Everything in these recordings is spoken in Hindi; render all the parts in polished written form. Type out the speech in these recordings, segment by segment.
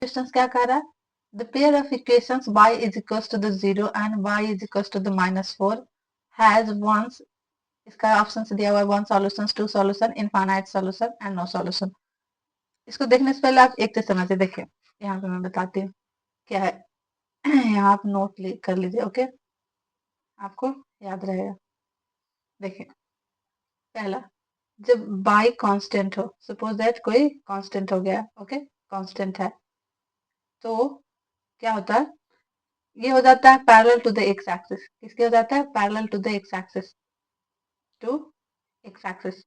क्वेश्चन क्या कह रहा है, the pair of equations y is equal to the 0 and y is equal to the -4 has once, इसका ऑप्शन से दिया हुआ है 1 solution, 2 solution, infinite solution and no solution. इसको देखने से पहले आप एक चीज समझिए, देखिए यहाँ पे मैं बताती हूँ क्या है। यहाँ आप नोट कर लीजिए, ओके, आपको याद रहेगा। देखिए पहला, जब बाई कांस्टेंट हो, सपोज दैट कोई कांस्टेंट हो गया, ओके, कांस्टेंट है, तो क्या होता है, ये हो जाता है parallel to the x axis. किसके हो जाता है, parallel to the x axis, to x axis.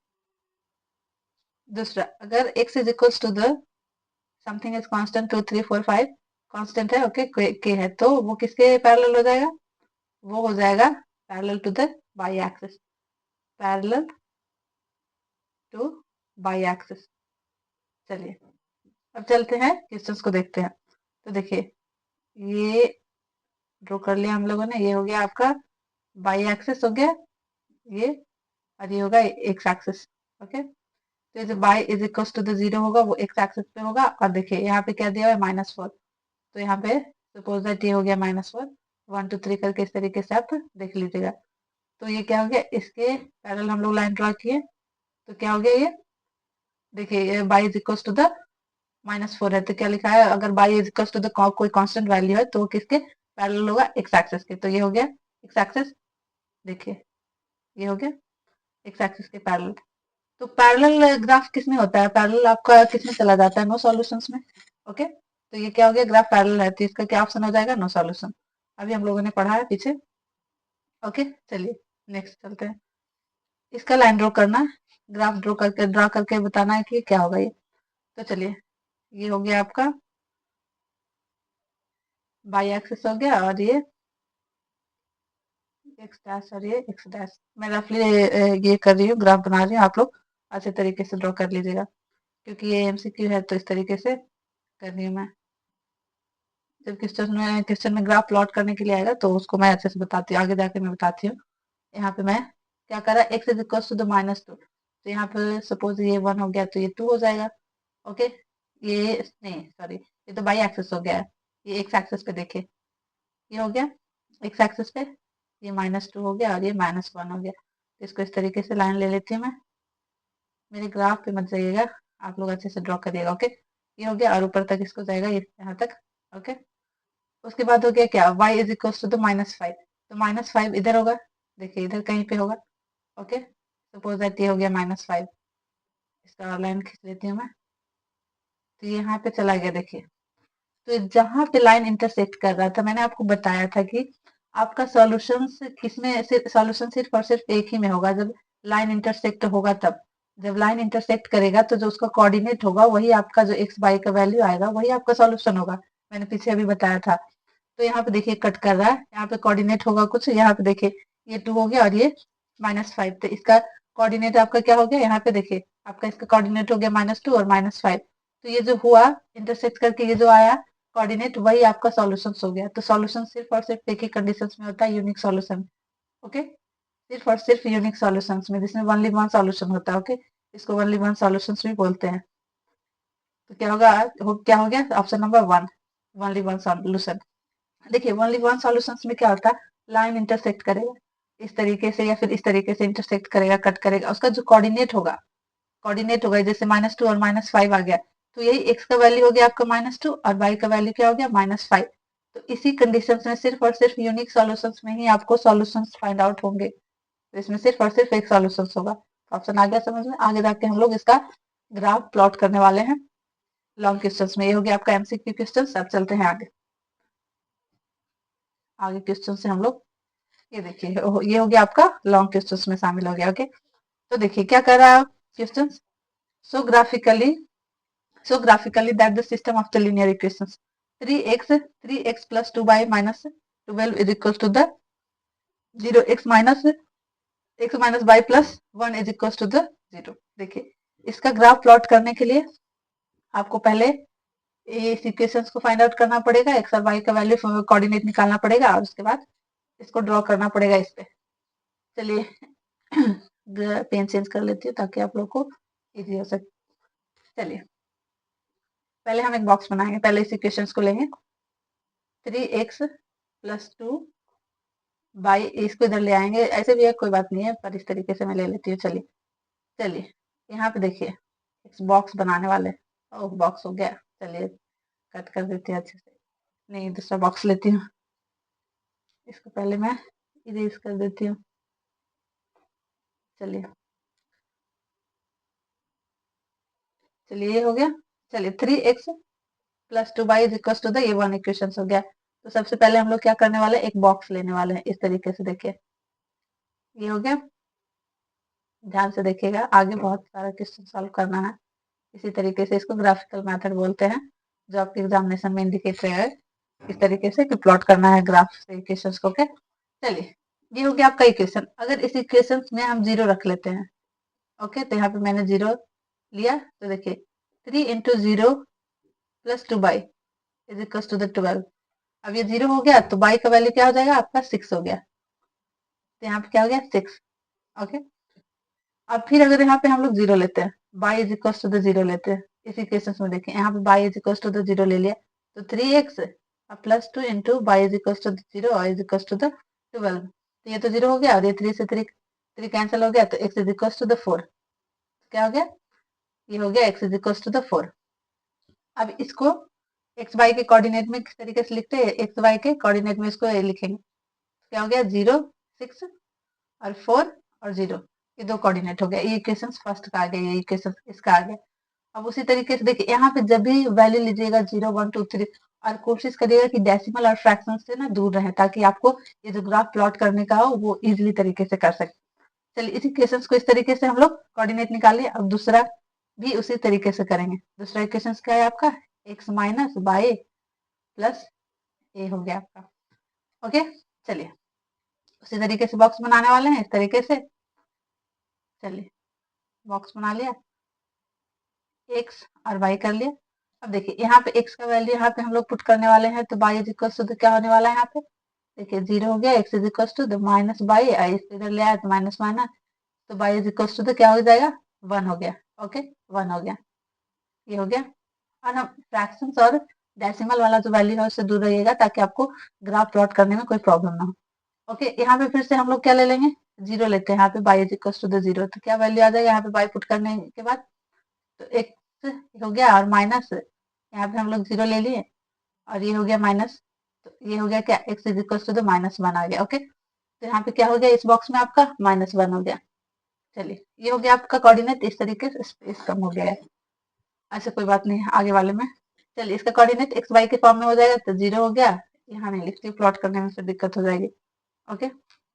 दूसरा, अगर x is equal to the something is constant 2 3 4 5 constant है, ओके, के है, तो वो किसके पैरेलल हो जाएगा, वो हो जाएगा parallel to the y axis, parallel to y axis. चलिए अब चलते हैं क्वेश्चंस को देखते हैं। तो देखिए ये ड्रॉ कर लिया हम लोगों ने, ये हो गया आपका बाई एक्सिस हो गया ये, और ये होगा एक्स एक्सिस, ओके। तो ये जो y is equal to the 0 होगा वो एक्स एक्सिस पे होगा, और देखिए यहाँ पे क्या दिया हुआ है -4, तो यहाँ पे सपोज दैट ये हो गया -4, 1 2 3 करके इस तरीके से आप देख लीजिएगा। तो ये क्या हो गया, इसके पैरेलल हम लोग लाइन ड्रॉ किए, तो क्या हो गया ये, देखिए ये y is equal to the -4 है, तो क्या लिखा है, अगर y is equal to the कोई कांस्टेंट वैल्यू है तो वो किसके पैरेलल होगा, एक्स एक्सिस के। तो ये हो गया एक्स एक्सिस, देखिए ये हो गया एक्स एक्सिस के पैरेलल। तो पैरेलल ग्राफ किसमें होता है, पैरेलल आपका किसमें चला जाता है, नो सॉल्यूशंस में, ओके। तो ये क्या हो गया, ग्राफ पैरेलल है, तो इसका क्या ऑप्शन हो जाएगा, नो सॉल्यूशन। अभी हम लोगों ने पढ़ा है पीछे, ओके। चलिए नेक्स्ट चलते हैं, इसका लाइन ड्रॉ करना, ग्राफ ड्रॉ करके बताना है कि क्या होगा ये। तो चलिए ये हो गया आपका बाई एक्सिस हो गया, और ये एक्स डैश और ये एक्स डैश। मैं रफली ये कर रही हूँ, ग्राफ बना रही हूँ, आप लोग अच्छे तरीके से ड्रॉ कर लीजिएगा, क्योंकि ये एमसीक्यू है तो इस तरीके से कर रही हूँ मैं। जब क्वेश्चन में ग्राफ प्लॉट करने के लिए आएगा तो उसको मैं अच्छे से बताती हूँ, आगे जाके मैं बताती हूँ। यहाँ पे मैं क्या करा, x is equal to the -2, तो यहाँ पे सपोज ये 1 हो गया तो ये 2 हो जाएगा, ओके। ये नहीं सॉरी, ये तो बाई एक्सिस हो गया है, ये एक्स एक्सिस पे देखिए, ये हो गया एक्स एक्सिस पे, ये -2 हो गया और ये -1 हो गया। तो इसको इस तरीके से लाइन ले लेती हूँ मैं, मेरे ग्राफ पे मत जाइएगा, आप लोग अच्छे से ड्रॉ करिएगा, ओके। ये हो गया और ऊपर तक इसको जाएगा ये यहाँ तक, ओके। उसके बाद हो गया क्या, y is equal to the -5, तो -5 इधर होगा, देखिए इधर कहीं पे होगा, ओके। सपोज दैट ये हो गया -5, इसका लाइन खींच लेती हूँ मैं, तो ये यहाँ पे चला गया, देखिए। तो जहां पे लाइन इंटरसेक्ट कर रहा था, मैंने आपको बताया था कि आपका सॉल्यूशन किसमें, सॉल्यूशन सिर्फ और सिर्फ एक ही में होगा, जब लाइन इंटरसेक्ट होगा तब। जब लाइन इंटरसेक्ट करेगा तो जो उसका कोऑर्डिनेट होगा वही आपका, जो एक्स वाई का वैल्यू आएगा वही आपका सॉल्यूशन होगा, मैंने पीछे अभी बताया था। तो यहाँ पे देखिए कट कर रहा है, यहाँ पे कोऑर्डिनेट होगा कुछ, यहाँ पे देखिए ये 2 हो गया और ये -5, तो इसका कोऑर्डिनेट आपका क्या हो गया, यहाँ पे देखिए आपका इसका कोऑर्डिनेट हो गया -2 और -5, तो ये जो हुआ इंटरसेक्ट करके ये जो आया कोऑर्डिनेट वही आपका सॉल्यूशन हो गया। तो सॉल्यूशन सिर्फ और सिर्फ एक ही कंडीशन में होता है, यूनिक सॉल्यूशन, ओके। सिर्फ और सिर्फ यूनिक सॉल्यूशन में, जिसमें ओनली वन सॉल्यूशन होता है, ओके। इसको ओनली वन सॉल्यूशन भी बोलते हैं। तो क्या होगा, क्या हो गया option number 1, only one solution. देखिए ओनली वन सॉल्यूशंस में क्या होता है, लाइन इंटरसेक्ट करेगा इस तरीके से या फिर इस तरीके से इंटरसेक्ट करेगा, कट करेगा, उसका जो कोऑर्डिनेट होगा जैसे -2 और -5 आ गया, तो यही x का वैल्यू हो गया आपका -2 और y का वैल्यू क्या हो गया -5। तो इसी कंडीशन में सिर्फ और सिर्फ यूनिक सॉल्यूशंस में ही आपको सॉल्यूशंस फाइंड आउट होंगे, तो इसमें सिर्फ और सिर्फ एक सॉल्यूशन होगा। ऑप्शन आ गया समझ में, आगे जाके हम लोग इसका ग्राफ प्लॉट करने वाले हैं लॉन्ग क्वेश्चन में। ये हो गया आपका एमसीक्यू क्वेश्चन। अब चलते हैं आगे, आगे क्वेश्चन से हम लोग, ये देखिए ये हो गया आपका लॉन्ग क्वेश्चंस में शामिल हो गया, ओके। तो देखिए क्या कर रहा है question, so graphically that the system of the linear equations 3x plus 2y minus 12 is equals to the 0x minus y plus 1 is equals to the 0। देखिए इसका ग्राफ प्लॉट करने के लिए आपको पहले इस इक्वेशंस को फाइंड आउट करना पड़ेगा, x और y का वैल्यू कोऑर्डिनेट निकालना पड़ेगा और उसके बाद इसको ड्रॉ करना पड़ेगा इस पे। चलिए पेन चेंज कर लेती हूँ ताकि आप लोग को इजी हो सके। चलिए पहले हम एक बॉक्स बनाएंगे, पहले इस इक्वेशंस को लेंगे 3x + 2 बाई, इसको इधर ले आएंगे, ऐसे भी है कोई बात नहीं है, पर इस तरीके से मैं ले लेती हूँ। चलिए चलिए यहाँ पे देखिए इस बॉक्स बनाने वाले, ओह बॉक्स हो गया, चलिए कट कर देते हैं अच्छे से। नहीं, दूसरा बॉक्स लेती हूँ, इसको पहले मैं इरेज कर देती हूँ। चलिए चलिए ये हो गया। चलिए 3x + 2 y is equal to the, ये वन इक्वेशन हो गया। तो सबसे पहले हम लोग क्या करने वाले हैं, एक बॉक्स लेने वाले हैं इस तरीके से। देखिए ये हो गया, ध्यान से देखिएगा, आगे बहुत सारा क्वेश्चन सॉल्व करना है इसी तरीके से। इसको ग्राफिकल मेथड बोलते हैं, जो आपके एग्जामिनेशन में इंडिकेट है इस तरीके से कि प्लॉट करना है ग्राफ से इक्वेशंस को। ओके चलिए ये हो गया आपका इक्वेशन। अगर इस इक्वेशन में हम जीरो रख लेते हैं, ओके, तो यहाँ पे मैंने जीरो लिया, तो देखिए 3 × 0 + 2 y is equal to the 12। अब ये जीरो हो गया तो बाई का वैल्यू क्या हो जाएगा आपका 6 हो गया, तो यहाँ पे क्या हो गया 6। ओके अब फिर अगर यहाँ पे हम लोग जीरो लेते हैं, y is equal to the zero लेते हैं इस इक्वेशन में, देखिए यहाँ पे y is equal to the zero ले लिया, तो 3x + 2 × y is equal to the zero और इज इक्वल टू द 12। तो ये तो जीरो हो गया और ये 3 से 3 कैंसिल हो गया, तो x is equal to the 4। क्या हो गया, ये हो गया x is equal to the 4। अब इसको एक्स वाई के कोऑर्डिनेट में किस तरीके से लिखते हैं, एक्स वाई के कोऑर्डिनेट में इसको लिखेंगे, क्या हो गया 0 6 और 4 और 0, ये दो कोऑर्डिनेट हो गया। ये इक्वेशन फर्स्ट का आ गया, ये इक्वेशन इसका आ गया। अब उसी तरीके से देखिए यहाँ पे जब भी वैल्यू लीजिएगा 0 1 2 3, और कोशिश करिएगा कि डेसिमल और फ्रैक्शन से ना दूर रहे, ताकि आपको ये जो ग्राफ प्लॉट करने का हो वो इजिली तरीके से कर सके। चलिए इस इक्वेशन को इस तरीके से हम लोग कोऑर्डिनेट निकालिए। अब दूसरा भी उसी तरीके से करेंगे। दूसरा इक्वेशन क्या है आपका, x - बाई प्लस ए हो गया आपका। ओके चलिए उसी तरीके से बॉक्स बनाने वाले हैं इस तरीके से। चलिए बॉक्स बना लिया, x और y कर लिया। अब देखिए यहाँ पे x का वैल्यू यहाँ पे हम लोग पुट करने वाले हैं, तो y इज इक्वल टू क्या होने वाला है यहाँ पे, देखिए 0 हो गया, x is equal to minus y, इधर ले आया तो माइनस माइनस, तो y इज इक्वल टू क्या हो जाएगा 1 हो गया। ओके 1 हो गया, ये हो गया। और हम फ्रैक्शंस और डेसिमल वाला जो वैल्यू है उससे दूर रहिएगा, ताकि आपको ग्राफ प्लॉट करने में कोई प्रॉब्लम ना हो। ओके यहाँ पे फिर से हम लोग क्या ले लेंगे, जीरो लेते हैं यहाँ पे, y is equal to the zero, तो क्या वैल्यू आ जाएगा यहाँ पे बाई पुट करने के बाद, तो एक्स हो गया और माइनस, यहाँ पे हम लोग जीरो ले लिए और ये हो गया माइनस, तो ये हो गया क्या x is equal to the -1 आ गया। ओके तो यहाँ पे क्या हो गया इस बॉक्स में आपका -1 हो गया। चलिए ये हो गया आपका कोऑर्डिनेट, इस तरीके से स्पेस कम हो गया है, ऐसे कोई बात नहीं है आगे वाले में। चलिए इसका कोऑर्डिनेट एक्स वाई के फॉर्म में हो जाएगा, तो जीरो हो गया, यहाँ नहीं लिखती, प्लॉट करने में फिर दिक्कत हो जाएगी। ओके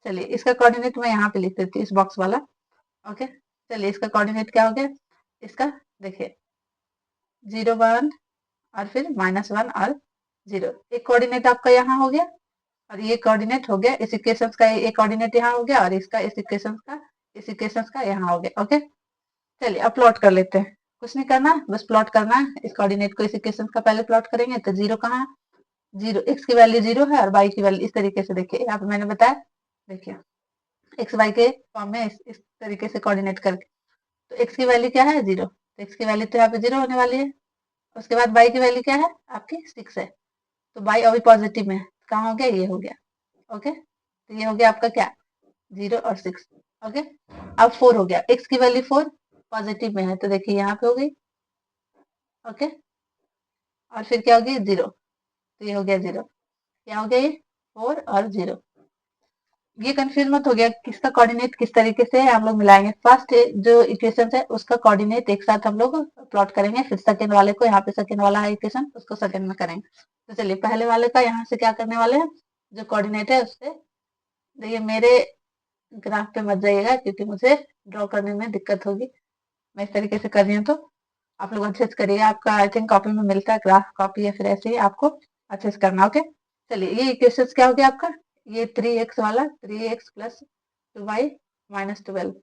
चलिए इसका कोऑर्डिनेट मैं यहाँ पे लिख देती हूँ, इस बॉक्स वाला। ओके चलिए इसका कोऑर्डिनेट क्या हो गया, इसका देखिए 0 1 और फिर -1 और 0, एक कोऑर्डिनेट आपका यहाँ हो गया और ये कोऑर्डिनेट हो गया इस इक्वेशन का, एक कोऑर्डिनेट यहाँ हो गया और इसका इस इक्वेशन का यहाँ हो गया। ओके चलिए अब प्लॉट कर लेते हैं, कुछ नहीं करना बस प्लॉट करना है इस कोऑर्डिनेट को, इस इक्वेशन का पहले प्लॉट करेंगे। तो जीरो कहाँ है, जीरो, एक्स की वैल्यू जीरो है और वाई की वैल्यू इस तरीके से, देखिए यहाँ पे मैंने बताया, देखिए एक्स वाई के फॉर्म में इस तरीके से कोऑर्डिनेट करके, तो एक्स की वैल्यू क्या है जीरो, तो एक्स की वैल्यू तो यहाँ पे जीरो होने वाली है। उसके बाद वाई की वैल्यू क्या है आपकी 6 है, तो वाई अभी पॉजिटिव में है, कहाँ हो गया ये हो गया। ओके तो ये हो गया आपका क्या 0 और 6। ओके अब 4 हो गया, एक्स की वैल्यू 4 पॉजिटिव में है, तो देखिए यहाँ पे हो गई। ओके और फिर क्या हो गया 0, तो ये हो गया 0, क्या हो गया ये 4 और 0। ये कंफ्यूज मत हो गया किसका कोऑर्डिनेट किस तरीके से है, हम लोग मिलाएंगे। फर्स्ट जो इक्वेशन है उसका कोऑर्डिनेट एक साथ हम लोग प्लॉट करेंगे, फिर सेकंड वाले को, यहाँ पे सेकंड वाला है इक्वेशन उसको सेकंड में करेंगे। तो चलिए पहले वाले का यहाँ से क्या करने वाले हैं, जो कोऑर्डिनेट है उससे, देखिए मेरे ग्राफ पे मत जाइएगा क्योंकि मुझे ड्रॉ करने में दिक्कत होगी, मैं इस तरीके से कर रही हूँ, तो आप लोग अच्छे से करिएगा। आपका आई थिंक कॉपी में मिलता है ग्राफ कॉपी, या फिर ऐसे ही आपको अच्छे से करना। ओके चलिए ये इक्वेशन क्या हो गया आपका, ये 3x वाला 3x + 2y - 12,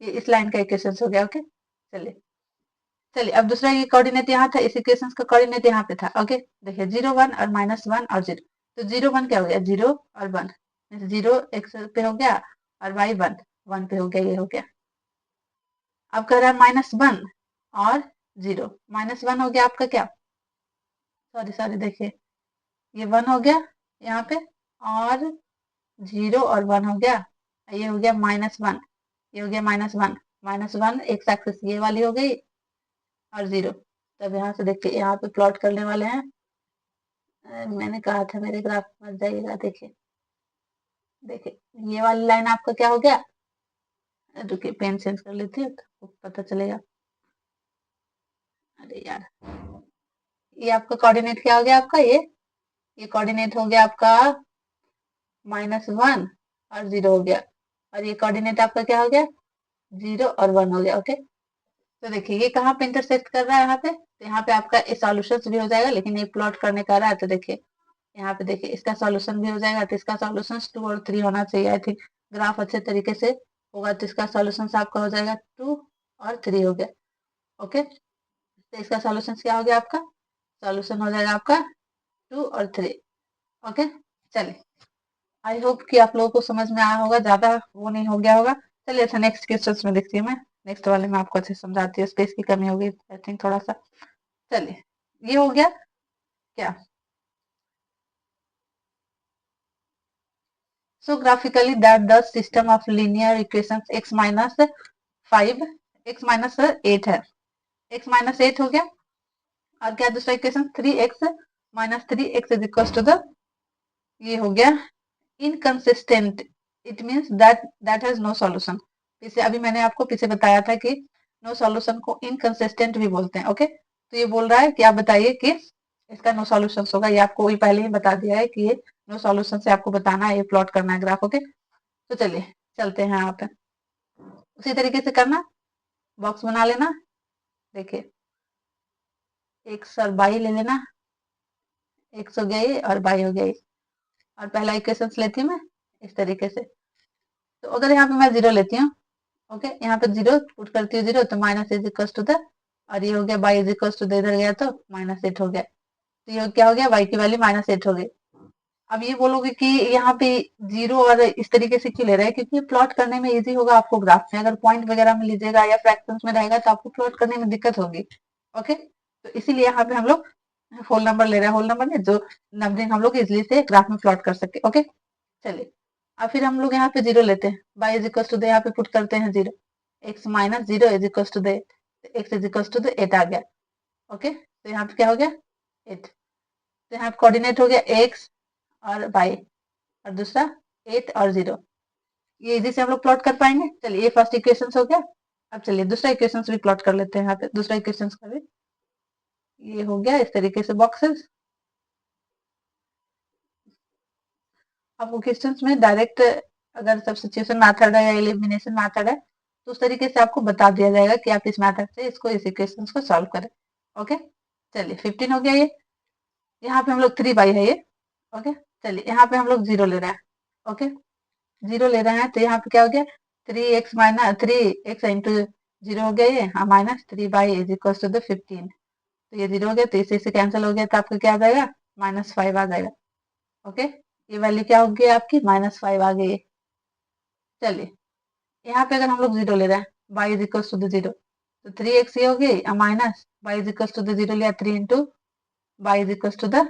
ये इस लाइन का इक्वेशन हो गया। ओके चलिए चलिए अब दूसरा ये कोऑर्डिनेट यहाँ था, इस इक्वेशन का कोऑर्डिनेट यहाँ पे था। ओके देखिए 0 1 और -1 और 0, तो 0 1 क्या हो गया 0 और 1, 0 x पे हो गया और y 1 1 पे हो गया, ये हो गया। अब कह रहा है -1 और 0, -1 हो गया आपका क्या सॉरी सॉरी, देखिए ये 1 हो गया यहाँ पे, और 0 और 1 हो गया, ये हो गया -1, ये हो गया -1, -1 एक्स एक्सिस ये वाली हो गई, और 0। तब यहाँ से देखिए यहाँ पे प्लॉट करने वाले हैं। मैंने कहा था मेरे ग्राफ मत जाइएगा। देखिए देखिए ये वाली लाइन आपका क्या हो गया, रुकिए पेन चेंज कर लेती हूँ तो पता चलेगा। अरे यार, ये आपका कोऑर्डिनेट क्या हो गया आपका, ये कोऑर्डिनेट हो गया आपका -1 और 0 हो गया, और ये कोऑर्डिनेट आपका क्या हो गया, 0 और 1 हो गया। ओके, तो देखिए ये कहाँ पे इंटरसेक्ट कर रहा है, यहाँ पे, तो यहाँ पे आपका सॉल्यूशंस भी हो जाएगा, लेकिन ये प्लॉट करने का रहा है तो देखिए यहाँ पे देखिए इसका सॉल्यूशन भी हो जाएगा, तो इसका सॉल्यूशन 2 और 3 होना चाहिए। आई थिंक ग्राफ अच्छे तरीके से होगा तो इसका सॉल्यूशन आपका हो जाएगा 2 और 3 हो गया। ओके, तो इसका सॉल्यूशन क्या हो गया आपका, सॉल्यूशन हो जाएगा आपका 2 और 3। ओके, चलिए आई होप कि आप लोगों को समझ में आया होगा, ज्यादा वो नहीं हो गया होगा। चलिए अच्छा नेक्स्ट क्वेश्चन में देखती हूँ मैं, नेक्स्ट वाले में आपको अच्छे से समझाती हूँ, स्पेस की कमी हो गई आई थिंक थोड़ा सा। चलिए ये हो गया क्या, so graphically that the system of linear equations x minus 5 x minus 8 है, x minus 8 हो गया, और क्या दूसरा equation 3x minus 3x is equals to the, ये हो गया inconsistent, it means that has no solution. पीछे अभी मैंने आपको पीछे बताया था कि नो सॉल्यूशन को इनकंसिस्टेंट भी बोलते हैं। ओके, तो ये बोल रहा है कि आप बताइए कि इसका नो सॉल्यूशन होगा, ये आपको पहले ही बता दिया है कि ये नो सॉल्यूशन से आपको बताना है, ये प्लॉट करना है ग्राफ। ओके, तो चलिए चलते हैं यहाँ पे, उसी तरीके से करना, बॉक्स बना लेना। देखिए एक्स और बाई ले लेना, एक्स हो गया ये और बाई हो गया ये, और पहला इक्वेशन लेती हूँ मैं इस तरीके से। तो अगर यहाँ पे मैं 0 लेती हूँ, ओके, यहाँ पे 0 पुट करती हूँ 0, तो minus is equal to the, और ये हो गया y is equal to the, इधर गया तो -8 हो गया, तो ये क्या हो गया, बाई की वैल्यू -8 हो गई। अब ये बोलोगे कि यहाँ पे 0 और इस तरीके से क्यों ले रहे हैं, क्योंकि प्लॉट करने में इजी होगा आपको ग्राफ में, अगर पॉइंट वगैरह में लीजिएगा या फ्रैक्शंस में रहेगा तो आपको प्लॉट करने में दिक्कत होगी। ओके, तो इसीलिए यहाँ पे हम लोग होल नंबर ले रहे हैं, होल नंबर में जो नंबरिंग हम लोग इजिली से ग्राफ में प्लॉट कर सके। ओके, चलिए अब फिर हम लोग यहाँ पे 0 लेते हैं, y is equal to the, यहाँ पे पुट करते हैं 0, x minus 0 is equal to the, x is equal to the 8 आ गया। ओके, तो यहाँ पे क्या हो गया 8, तो यहाँ पे कोऑर्डिनेट हो गया एक्स और बाई, और दूसरा 8 और 0, ये इजी से हम लोग प्लॉट कर पाएंगे। चलिए ये फर्स्ट इक्वेशन हो गया। अब चलिए दूसरा इक्वेशन भी प्लॉट कर लेते हैं, यहाँ पे दूसरा इक्वेशन का भी ये हो गया इस तरीके से बॉक्सेस। अब क्वेश्चन में डायरेक्ट अगर सब्स्टिट्यूशन मेथड है या एलिमिनेशन मेथड है तो उस तरीके से आपको बता दिया जाएगा कि आप इस मेथड से इसको, इस इक्वेशन को सॉल्व करें। ओके, चलिए 15 हो गया ये, यहाँ पे हम लोग 3 बाई है ये। ओके, चलिए यहाँ पे हम लोग 0 ले रहे हैं। ओके, 0 ले रहे हैं तो यहाँ पे क्या हो गया, 3x माइनस 3x इंटू 0 हो गया ये, हाँ minus 3 y is equal to the 15, तो ये 0 हो गया तो इसी से कैंसिल हो गया, तो आपका क्या आ जाएगा -5 आ जाएगा। ओके, ये वैल्यू क्या होगी आपकी -5 आ गई। चलिए यहाँ पे अगर हम लोग 0 ले रहे हैं, y is equal to the 0, तो 3x ये हो गई, minus y is equal to the 0 लिया 3 into y is equal to the,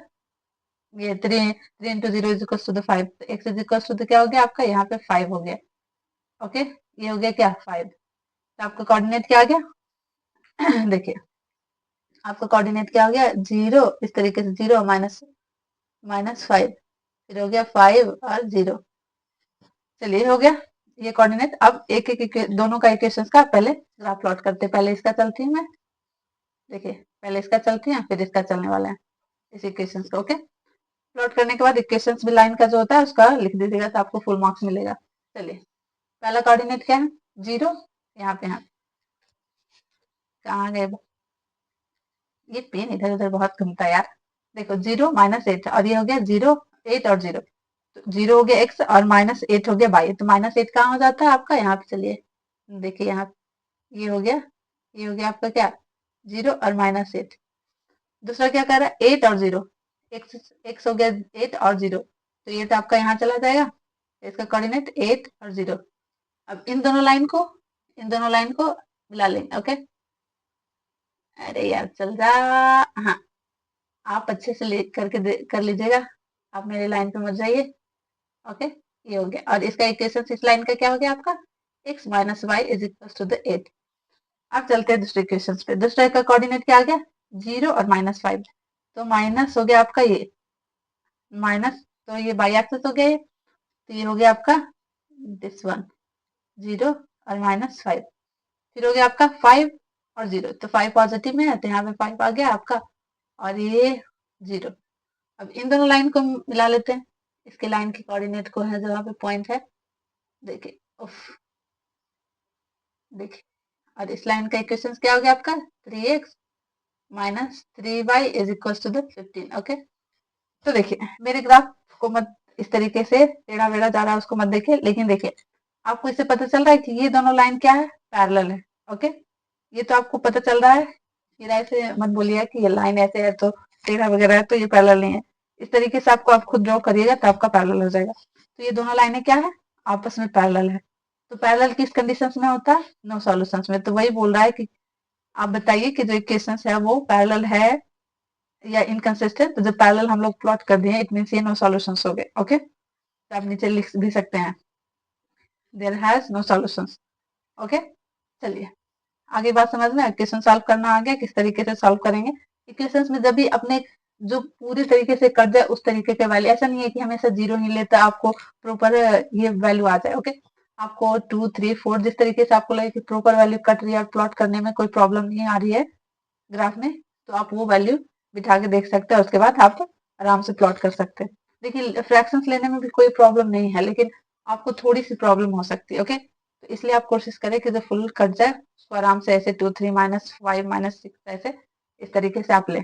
ये 3 into 0 is equal to the 5, तो x is equal to the क्या हो गया आपका यहाँ पे 5 हो गया। ओके, ये हो गया क्या 5, तो आपका कोऑर्डिनेट क्या आ गया देखिए आपका कोऑर्डिनेट क्या हो गया 0, इस तरीके से 0 -5, फिर हो गया 5 और 0। चलिए हो गया ये कोऑर्डिनेट। अब एक एक दोनों का इक्वेशंस का पहले ग्राफ प्लॉट करते हैं, पहले इसका चलती हूँ मैं। देखिए पहले इसका चलती है फिर इसका चलने वाला है, इस इक्वेशंस का। ओके, प्लॉट करने के बाद इक्वेशंस भी लाइन का जो होता है उसका लिख दीजिएगा तो आपको फुल मार्क्स मिलेगा। चलिए पहला कोऑर्डिनेट क्या है 0, यहाँ पे है, कहाँ गए ये पेन, इधर उधर बहुत घूमता है यार। देखो 0 -8 और ये हो गया 0 8 और 0, तो 0 हो गया x और -8 हो गया y, तो -8 कहाँ हो जाता है आपका यहाँ पे, चलिए देखिए यहाँ ये हो गया, ये हो गया आपका क्या 0 और -8। दूसरा क्या कर रहा है 8 और 0, x हो गया 8 और 0, तो ये तो आपका यहाँ चला जाएगा, इसका कोऑर्डिनेट 8 और 0। अब इन दोनों लाइन को मिला लेंगे। ओके, अरे यार चल जा, हाँ आप अच्छे से कर लीजिएगा, आप मेरे लाइन पे मत जाइए। ओके, ये हो गया। और इसका इक्वेशन इस लाइन का क्या हो गया आपका, x minus y is equal to the 8। अब चलते हैं दूसरे इक्वेशन पे। दूसरे का कोऑर्डिनेट क्या आ गया, 0 और -5। तो माइनस हो गया आपका ये माइनस, तो ये बाई एक्सिस हो गया ये, तो ये हो गया आपका दिस वन 0 और -5। फिर हो गया आपका 5 और 0, तो 5 पॉजिटिव में है तो यहाँ पे 5 आ गया आपका, और ये 0। अब इन दोनों लाइन को मिला लेते हैं, इसके लाइन के कोऑर्डिनेट को है जहाँ पे पॉइंट है, देखिए उफ, देखिए। और इस लाइन का इक्वेशन क्या हो गया आपका, 3x minus 3y is equal to the 15। Okay, तो देखिए मेरे ग्राफ को मत इस तरीके से टेढ़ा मेढ़ा जा रहा है उसको मत देखिए, लेकिन देखिए आपको इससे पता चल रहा है कि ये दोनों लाइन क्या है, पैरेलल है। ओके, ये तो आपको पता चल रहा है, फिर ऐसे मत बोलिए कि ये लाइन ऐसे है तो टेढ़ा वगैरह है तो ये पैरेलल नहीं है। इस तरीके से आपको आप खुद ड्रॉ करिएगा तो आपका पैरेलल हो जाएगा। तो ये दोनों लाइनें क्या है, आपस में पैरेलल है। तो पैरेलल किस कंडीशंस में होता है, नो सॉल्यूशंस में। तो वही बोल रहा है कि आप बताइए कि जो इक्वेशन है वो पैरेलल है या इनकंसिस्टेंट। तो जब पैरेलल हम लोग प्लॉट कर दिए इट मींस ये नो सॉल्यूशंस हो गए। ओके, तो आप नीचे लिख भी सकते हैं there has no solutions. Okay, चलिए आगे बात समझ में, इक्वेशन सॉल्व करना आ गया, किस तरीके से सॉल्व करेंगे। इक्वेशंस में जब भी अपने जो पूरी तरीके से कट जाए उस तरीके के वैल्यू, ऐसा नहीं है कि हमेशा 0 ही लेता आपको प्रॉपर ये वैल्यू आ जाए। ओके, आपको 2 3 4 जिस तरीके से आपको लगे कि प्रॉपर वैल्यू कट रही है और प्लॉट करने में कोई प्रॉब्लम नहीं आ रही है ग्राफ में, तो आप वो वैल्यू बिठा के देख सकते हैं, उसके बाद आप आराम से प्लॉट कर सकते हैं। देखिए फ्रैक्शंस लेने में भी कोई प्रॉब्लम नहीं है, लेकिन आपको थोड़ी सी प्रॉब्लम हो सकती है। ओके, तो इसलिए आप कोशिश करें कि जब फुल कट जाए उसको आराम से ऐसे 2 3 -5 -6 ऐसे इस तरीके से आप लें।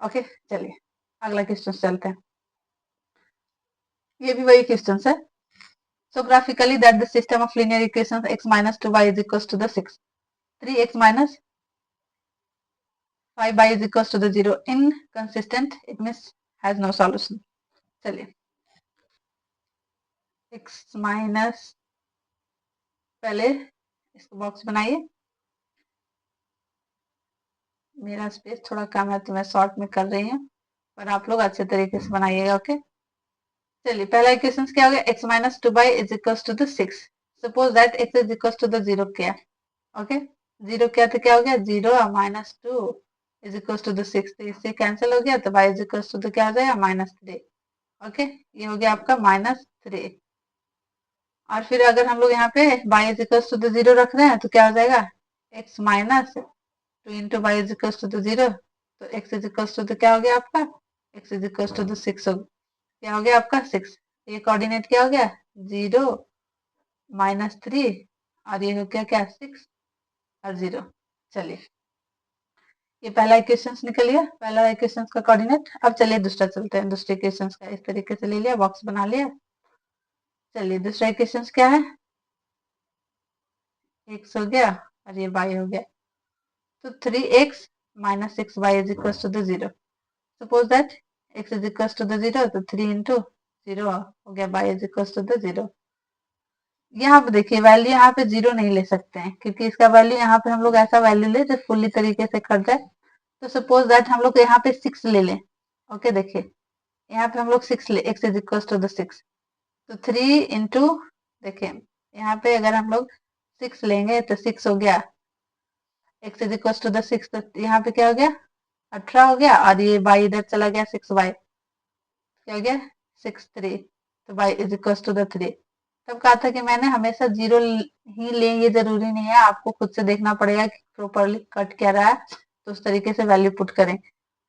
ओके, चलिए अगला क्वेश्चन चलते हैं। ये भी वही क्वेश्चन है। So graphically that the system of linear equations x minus 2y is equals to the 6, 3x minus 5y is equals to the 0, inconsistent, it means has no solution। चलिए x माइनस, पहले इसको बॉक्स बनाइए, मेरा स्पेस थोड़ा कम है तो मैं शॉर्ट में कर रही हूँ, पर आप लोग अच्छे तरीके से बनाइएगा। ओके, चलिए पहला इक्वेशन क्या हो गया, x minus 2y is equal to the 6। Suppose that x is equal to the 0 क्या, ओके 0 क्या तो क्या हो गया 0 -2 इज इक्वल टू द 6, तो इससे कैंसिल हो गया, तो y is equal to the क्या हो जाएगा -3। ओके, ये हो गया आपका -3। और फिर अगर हम लोग यहाँ पे y is equal to the 0 रख रहे हैं तो क्या हो जाएगा, x minus 2 into y is equal to the 0, तो x is equal to the क्या हो गया आपका, x is equal to the 6 क्या हो गया आपका 6। ये कोऑर्डिनेट क्या हो गया 0 -3, और ये हो गया क्या 6 और 0। चलिए ये पहला इक्वेशन निकल गया, पहला इक्वेशन का कोऑर्डिनेट। अब चलिए दूसरा चलते हैं, दूसरे इक्वेशन का इस तरीके से ले लिया, बॉक्स बना लिया। चलिए दूसरा इक्वेशन क्या है, x हो गया और ये y हो गया, तो 3x minus 6y is equal to the 0। Suppose that x is equal to the 0, तो 3 इंटू 0 हो गया y is equal to the 0। यहाँ पे देखिए वैल्यू यहाँ पे 0 नहीं ले सकते हैं, क्योंकि इसका वैल्यू यहाँ पे हम लोग ऐसा वैल्यू ले जो फुल्ली तरीके से कट जाए। तो सपोज दैट हम लोग यहाँ पे 6 ले लें। ओके, देखिए यहाँ पे हम लोग 6 ले, x is equal to the 6, तो 3 इंटू, देखिए यहाँ पे अगर हम लोग 6 लेंगे तो 6 हो गया x is equal to the 6, तो यहाँ पे क्या हो गया 18 हो गया, और ये y इधर चला गया 6y, क्या हो गया 6 3, तो y is equal to the 3। तब कहा था कि मैंने हमेशा 0 ही ले, ये जरूरी नहीं है, आपको खुद से देखना पड़ेगा कि प्रॉपरली कट क्या रहा है, तो उस तरीके से वैल्यू पुट करें।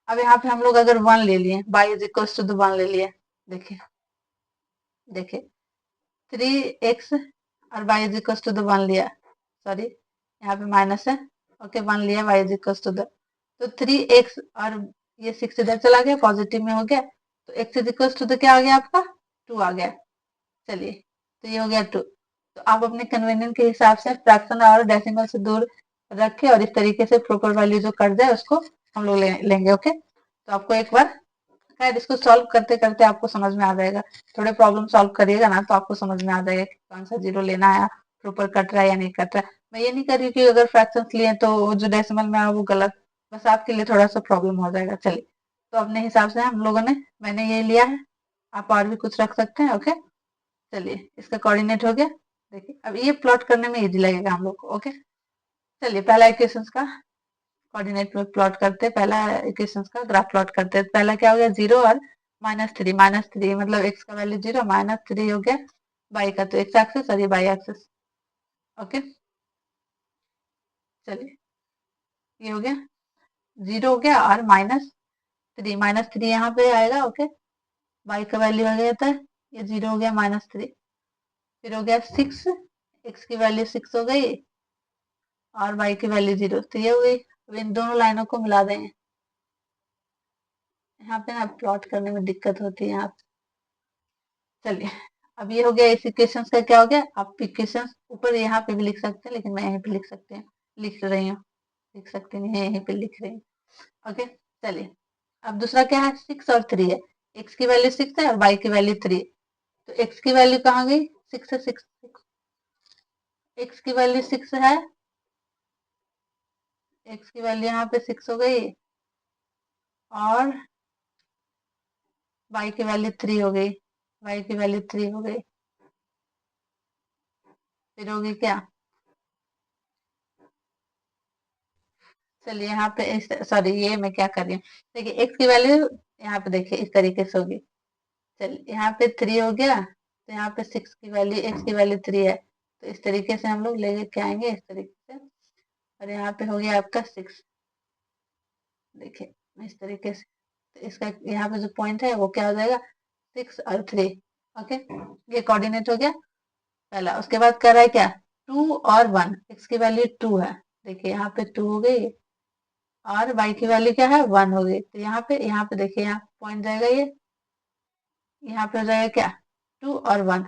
अब यहाँ पे हम लोग अगर 1 ले लिए, y is equal to the 1 ले लिए, देखिए देखिए 3x और y is equal to the 1 लिया, सॉरी यहाँ पे माइनस है, ओके 1 लिया y is equal to the, तो 3x और ये 6 इधर चला गया, पॉजिटिव में हो गया, तो x is equal to the क्या आ गया आपका 2 आ गया। चलिए तो ये हो गया 2। तो आप अपने कन्वीनियंट के हिसाब से फ्रैक्शन और डेसिमल से दूर रखें, और इस तरीके से प्रॉपर वैल्यू जो कट जाए उसको हम लोग लेंगे। ओके, तो आपको एक बार शायद इसको सॉल्व करते करते आपको समझ में आ जाएगा, थोड़े प्रॉब्लम सॉल्व करिएगा ना तो आपको समझ में आ जाएगा कि कौन सा 0 लेना है, प्रॉपर कट रहा है या नहीं कट रहा है। मैं ये नहीं कर रही कि अगर फ्रैक्शंस लिए तो जो डेसिमल में है वो गलत, बस आपके लिए थोड़ा सा प्रॉब्लम हो जाएगा। चलिए तो अपने हिसाब से हम लोगों ने मैंने ये लिया है, आप और भी कुछ रख सकते हैं। ओके, चलिए इसका कोऑर्डिनेट हो गया। देखिए अब ये प्लॉट करने में इजी लगेगा हम लोग को। ओके, चलिए पहला इक्वेशन का कोऑर्डिनेट में प्लॉट करते हैं, पहला इक्वेशन का ग्राफ प्लॉट करते हैं। पहला क्या हो गया, 0 और -3, -3 मतलब x का वैल्यू 0, -3 हो गया y का, तो x एक्सिस और ये y एक्सिस। ओके, चलिए ये हो गया 0 हो गया और -3 यहाँ पे आएगा। ओके, y का वैल्यू आ गया था, ये 0 हो गया -3, फिर हो गया 6, x की वैल्यू 6 हो गई और y की वैल्यू 0, तो ये हो गई। अब इन दोनों लाइनों को मिला देंगे। यहाँ पे ना प्लॉट करने में दिक्कत होती है यहाँ पे। चलिए अब ये हो गया, इस इक्वेशन का क्या हो गया, आप इक्वेशन ऊपर यहाँ पे भी लिख सकते हैं, लेकिन मैं यहीं पे लिख रही हूँ, लिख सकते नहीं यहीं पे लिख रही हूँ। ओके, चलिए अब दूसरा क्या है, 6 और 3 है, x की वैल्यू 6 है और y की वैल्यू 3, तो x की वैल्यू कहाँ गई, 6 है, 6 x की वैल्यू 6 है, x की वैल्यू यहाँ पे 6 हो गई और y की वैल्यू 3 हो गई, y की वैल्यू 3 हो गई, फिर होगी क्या, चलिए यहाँ पे सॉरी ये मैं क्या कर रही हूँ, देखिए x की वैल्यू यहाँ पे देखिए इस तरीके से होगी। चलिए यहाँ पे 3 हो गया, तो यहाँ पे 6 की वैल्यू, x की वैल्यू 3 है, तो इस तरीके से हम लोग लेके क्या आएंगे इस तरीके से, और यहाँ पे हो गया आपका 6, देखिए इस तरीके से, तो इसका यहाँ पे जो पॉइंट है वो क्या हो जाएगा, 6 और 3। ओके, ये कोऑर्डिनेट हो गया पहला। उसके बाद कर रहा है क्या, 2 और 1, x की वैल्यू 2 है, देखिए यहाँ पे 2 हो गई और y की वैल्यू क्या है, 1 हो गई, तो यहाँ पे देखिए यहाँ पॉइंट जाएगा, ये यहाँ पे हो जाएगा क्या, 2 और 1,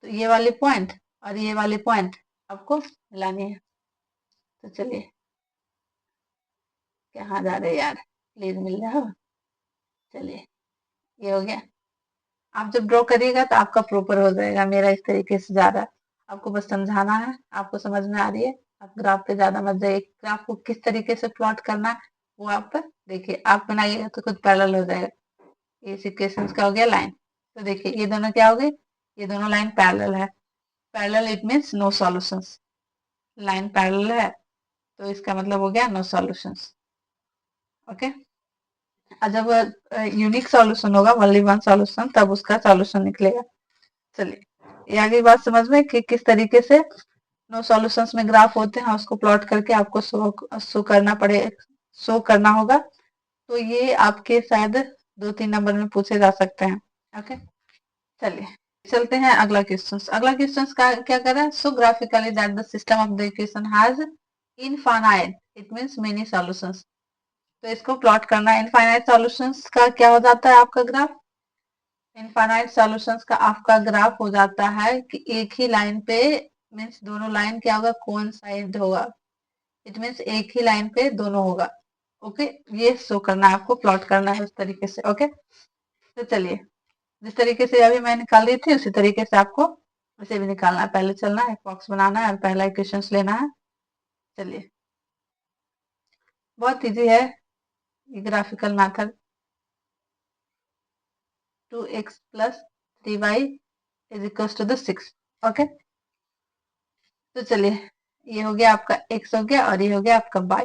तो ये वाली पॉइंट और ये वाली पॉइंट आपको मिलानी है। तो चलिए, कहाँ जा रहे यार, प्लीज मिल जाओ। चलिए ये हो गया, आप जब ड्रॉ करिएगा तो आपका प्रॉपर हो जाएगा, मेरा इस तरीके से जा रहा है, आपको बस समझाना है, आपको समझ में आ रही है, आप ग्राफ पे ज्यादा मत जाइए, ग्राफ को किस तरीके से प्लॉट करना है वो आप देखिए, आप बनाइएगा तो खुद पैरेलल हो जाएगा। इस इक्वेशन का हो गया लाइन, तो देखिए ये दोनों क्या हो गई, ये दोनों लाइन पैरेलल है, parallel it means no solutions, line parallel है तो इसका मतलब हो गया नो सॉल्यूशंस। ओके, और जब यूनिक सॉल्यूशन होगा, ओनली वन सॉल्यूशन, तब उसका सॉल्यूशन निकलेगा। चलिए ये आगे बात समझ में कि किस तरीके से नो सॉल्यूशंस में ग्राफ होते हैं, उसको प्लॉट करके आपको शो करना होगा, तो ये आपके शायद 2-3 नंबर में पूछे जा सकते हैं। ओके, चलिए चलते हैं अगला क्वेश्चन। अगला क्वेश्चन का क्या कर रहा है, so graphically that the system of the equation has infinite it means many solutions, तो इसको प्लॉट करना है। इनफाइनाइट सॉल्यूशंस का क्या हो जाता है आपका ग्राफ, इनफाइनाइट सॉल्यूशंस का आपका ग्राफ हो जाता है कि एक ही लाइन पे मीन्स दोनों लाइन क्या होगा, कोइंसाइड होगा, इट मीन्स एक ही लाइन पे दोनों होगा। ओके, ये शो करना है आपको, प्लॉट करना है उस तरीके से। ओके, तो चलिए जिस तरीके से अभी मैं निकाल रही थी उसी तरीके से आपको इसे भी निकालना है, पहले चलना है, बॉक्स बनाना है और पहला इक्वेशन लेना है। चलिए बहुत इजी है ये graphical method, 2x plus 3y is equals to the 6। Okay, तो चलिए ये हो गया आपका x हो गया और ये हो गया आपका y,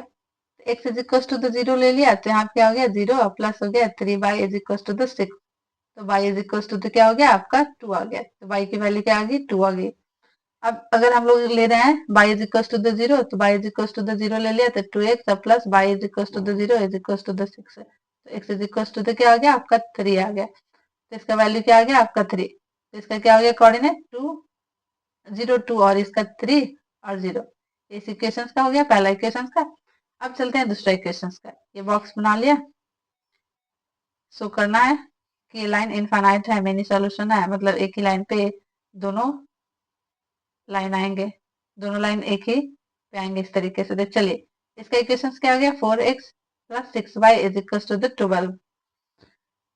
x is equal to the 0 ले लिया, तो यहाँ पे क्या हो गया 0 प्लस हो गया 3y is equal to the 6, तो y is equal to the क्या हो गया आपका 2 आ गया, तो y की वैल्यू क्या आ गई 2 आ गई। अब अगर हम लोग ले रहे हैं y is equal to the 0, तो y is equal to the 0 ले लिया, तो 2x plus y is equal to the 0 is equal to the 6 है, तो x is equal to the क्या आ गया आपका 3 आ गया, तो इसका वैल्यू क्या आ गया आपका 3, तो इसका क्या हो गया कोऑर्डिनेट 2 0 2 और इसका 3 और 0, इस इक्वेशन का हो गया पहला इक्वेशन का। अब चलते हैं दूसरा इक्वेशन का, ये बॉक्स बना लिया, शो करना है कि ये लाइन इनफाइनाइट है, मेनी सॉल्यूशन है, मतलब एक ही लाइन पे दोनों लाइन आएंगे, दोनों लाइन एक ही पे आएंगे इस तरीके से। देख चलिए इसका इक्वेशन क्या हो गया 4x plus 6y is equal to the 12,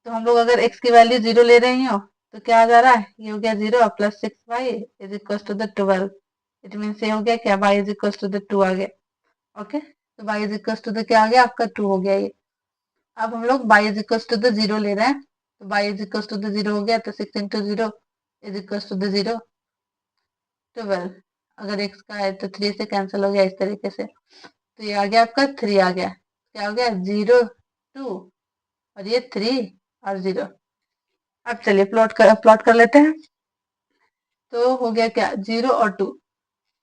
तो हम लोग अगर x की वैल्यू 0 ले रही हो तो क्या आ जा रहा है, ये हो गया 0 plus 6y is equal to the 12, it means ये हो गया क्या y is equal to the 2 आ गया। ओके, तो y is equal to the क्या आ गया आपका 2 हो गया ये। अब हम लोग y is equal to the 0 ले रहे हैं, तो y is equal to the 0 हो गया, तो 6 into 0 is equal to the 0, 12। अगर x का है तो 3 से कैंसिल हो गया इस तरीके से, तो ये आ गया आपका 3 आ गया, क्या हो गया 0 2 और ये 3 और 0। अब चलिए प्लॉट कर लेते हैं। तो हो गया क्या 0 और 2,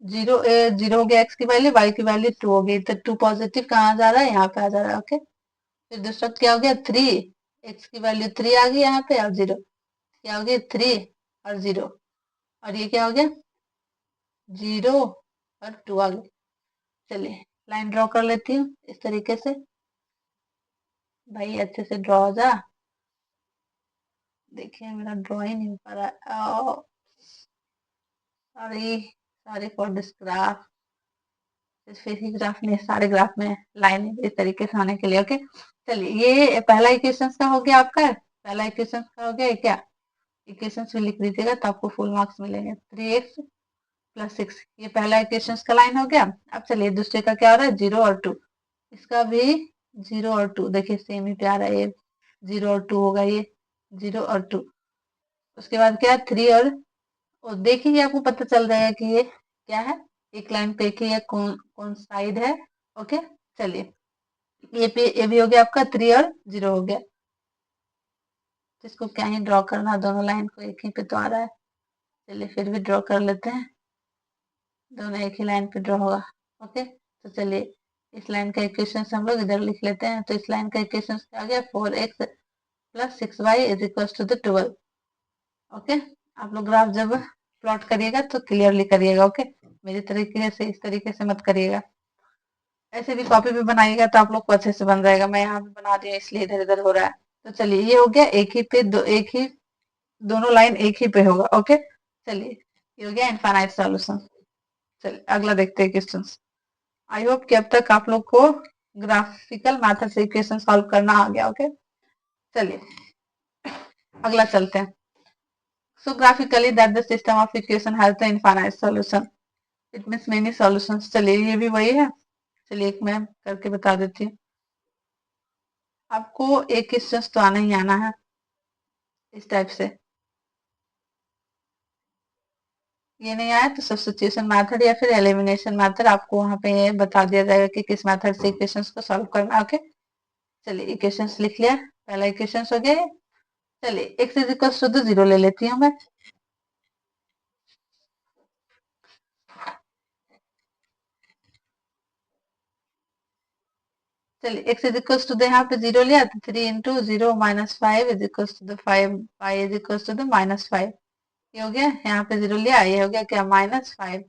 0 हो गया x की वैल्यू, y की वैल्यू 2 हो गई, तो 2 पॉजिटिव कहाँ जा रहा है, यहाँ पे आ जा रहा है। ओके, फिर दूसरा क्या हो गया 3, x की वैल्यू 3 आ गई यहाँ पे, और 0 क्या हो गया 3 और 0, और ये क्या हो गया 0 और 2 आ गई। चलिए लाइन ड्रॉ कर लेती हूँ इस तरीके से, भाई अच्छे से ड्रॉ हो जा। देखिए मेरा ड्रॉ ही नहीं हो पा रहा है, sorry sorry for this graph. फिर ही ग्राफ में, सारे ग्राफ में लाइन इस तरीके से आने के लिए। ओके, चलिए ये पहला इक्वेशन का हो गया आपका, पहला इक्वेशन का हो गया, ये क्या इक्वेशन भी लिख दीजिएगा तो आपको फुल मार्क्स मिलेंगे। 3x प्लस 6, ये पहला इक्वेशन का लाइन हो गया। अब चलिए दूसरे का क्या हो रहा है 0 और 2, इसका भी 0 और 2, देखिए सेम ही प्यार है, ये 0 और 2 होगा, ये 0 और 2। उसके बाद क्या 3 और देखिए आपको पता चल जाएगा कि ये क्या है, एक लाइन पे कि ये कौन कौन साइड है। ओके, चलिए ये भी हो गया आपका 3 और 0 हो गया, जिसको क्या ही ड्रॉ करना, दोनों लाइन को एक ही पे तो आ रहा है। चलिए फिर भी ड्रॉ कर लेते हैं, दोनों एक ही लाइन पे ड्रॉ होगा। ओके, तो चलिए इस लाइन का इक्वेशन हम लोग इधर लिख लेते हैं। तो इस लाइन का इक्वेशन क्या आ गया 4x plus 6y is equal to the 12। Okay, आप लोग ग्राफ जब प्लॉट करिएगा तो क्लियरली करिएगा। ओके, मेरी तरीके से इस तरीके से मत करिएगा, ऐसे भी कॉपी पे बनाइएगा तो आप लोग को अच्छे से बन जाएगा। मैं यहाँ पे बना रही हूँ इसलिए इधर इधर हो रहा है। तो चलिए ये हो गया एक ही पे एक ही, दोनों लाइन एक ही पे होगा। ओके, चलिए ये हो गया इनफाइनाइट सॉल्यूशन। चलिए अगला देखते हैं क्वेश्चन। आई होप कि अब तक आप लोग को ग्राफिकल मेथड से इक्वेशन सॉल्व करना आ गया। ओके, चलिए अगला चलते हैं। So graphically that the system of equation has the infinite solution. It means many solutions. चलिए ये भी वही है, चलिए एक मैं करके बता देती हूँ। आपको एक क्वेश्चन तो आना ही आना है इस टाइप से, ये नहीं आया तो सब्स्टिट्यूशन मेथड या फिर एलिमिनेशन मेथड आपको वहां पे बता दिया जाएगा कि किस मेथड से इक्वेशंस को सॉल्व करना। ओके, चलिए इक्वेशंस लिख लिया, पहला इक्वेशंस हो गया। चलिए x इज इक्वल टू 0 ले लेती हूँ मैं। चलिए x इज इक्वल टू यहाँ पे 0 लिया तो 3 into 0 minus 5 is equal to the 5, y is equal to the minus 5। ये हो गया, यहाँ पे 0 लिया, ये हो गया क्या -5।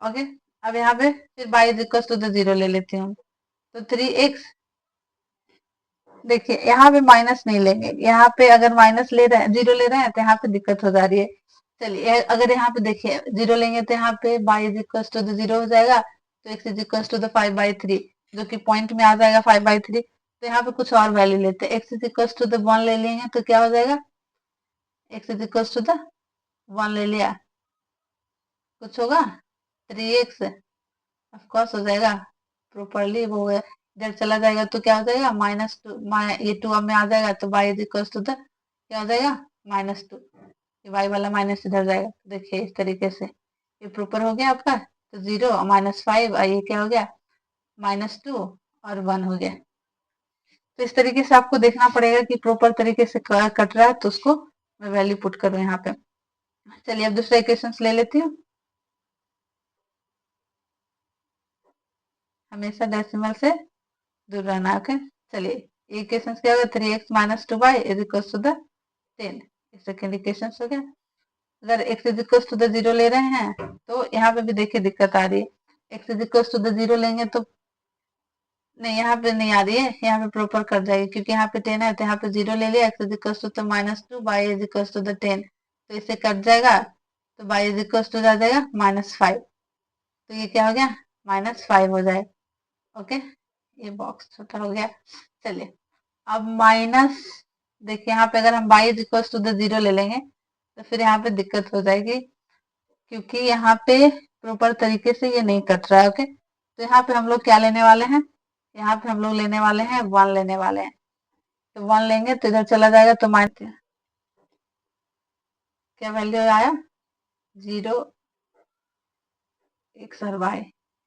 ओके, अब यहाँ पे फिर y is equal to the 0 ले लेती हूँ, तो 3x। देखिए यहाँ पे माइनस नहीं लेंगे, यहाँ पे अगर माइनस ले रहे हैं 0 ले रहे हैं तो यहाँ पे दिक्कत हो जा रही है। चलिए अगर यहाँ पे देखिए 0 लेंगे तो यहाँ पे y is equal to the 0 हो जाएगा, तो x is equal to the 5/3, जो कि पॉइंट में आ जाएगा 5/3। तो यहाँ पे कुछ और वैल्यू लेते हैं, x is equal to the 1 ले लेंगे तो क्या हो जाएगा, x is equal to the 1 ले लिया, कुछ होगा 3x ऑफकोर्स हो जाएगा प्रॉपरली, वो इधर चला जाएगा तो क्या हो जाएगा -2, ये 2 अब में आ जाएगा तो y is equal to the क्या हो जाएगा -2, ये y वाला माइनस इधर जाएगा। देखिए इस तरीके से ये प्रॉपर हो गया आपका, तो 0 -5 और ये क्या हो गया -2 और 1 हो गया। तो इस तरीके से आपको देखना पड़ेगा कि प्रॉपर तरीके से कट रहा है, तो उसको मैं वैल्यू पुट करूँ यहाँ पे। चलिए अब दूसरा इक्वेशन ले लेती हूँ, हमेशा डेसिमल से दूर रहना। ओके, चलिए इक्वेशन क्या होगा 3x minus 2y is equal to the 10, second equation हो गया। अगर x is equal to the 0 ले रहे हैं तो यहाँ पे भी देखिए दिक्कत आ रही है, x is equal to the 0 लेंगे तो नहीं, यहाँ पे नहीं आ रही है, यहाँ पे प्रॉपर कर जाएगी क्योंकि यहाँ पे 10 है, तो यहाँ पे 0 ले लिया, x is equal to the -2, y is equal to the 10, तो इससे कट जाएगा, तो y इज इक्वल टू आ जाएगा -5, तो ये क्या हो गया -5 हो जाए। ओके, ये बॉक्स छोटा हो गया। चलिए अब माइनस, देखिए यहाँ पे अगर हम y is equal to the 0 ले लेंगे तो फिर यहाँ पे दिक्कत हो जाएगी, क्योंकि यहाँ पे प्रॉपर तरीके से ये नहीं कट रहा है। ओके, तो यहाँ पे हम लोग क्या लेने वाले हैं, यहाँ पे हम लोग लेने वाले हैं 1 लेने वाले हैं। तो 1 लेंगे तो इधर चला जाएगा तो माइनस, क्या वैल्यू आया 0 एक्स और वाई,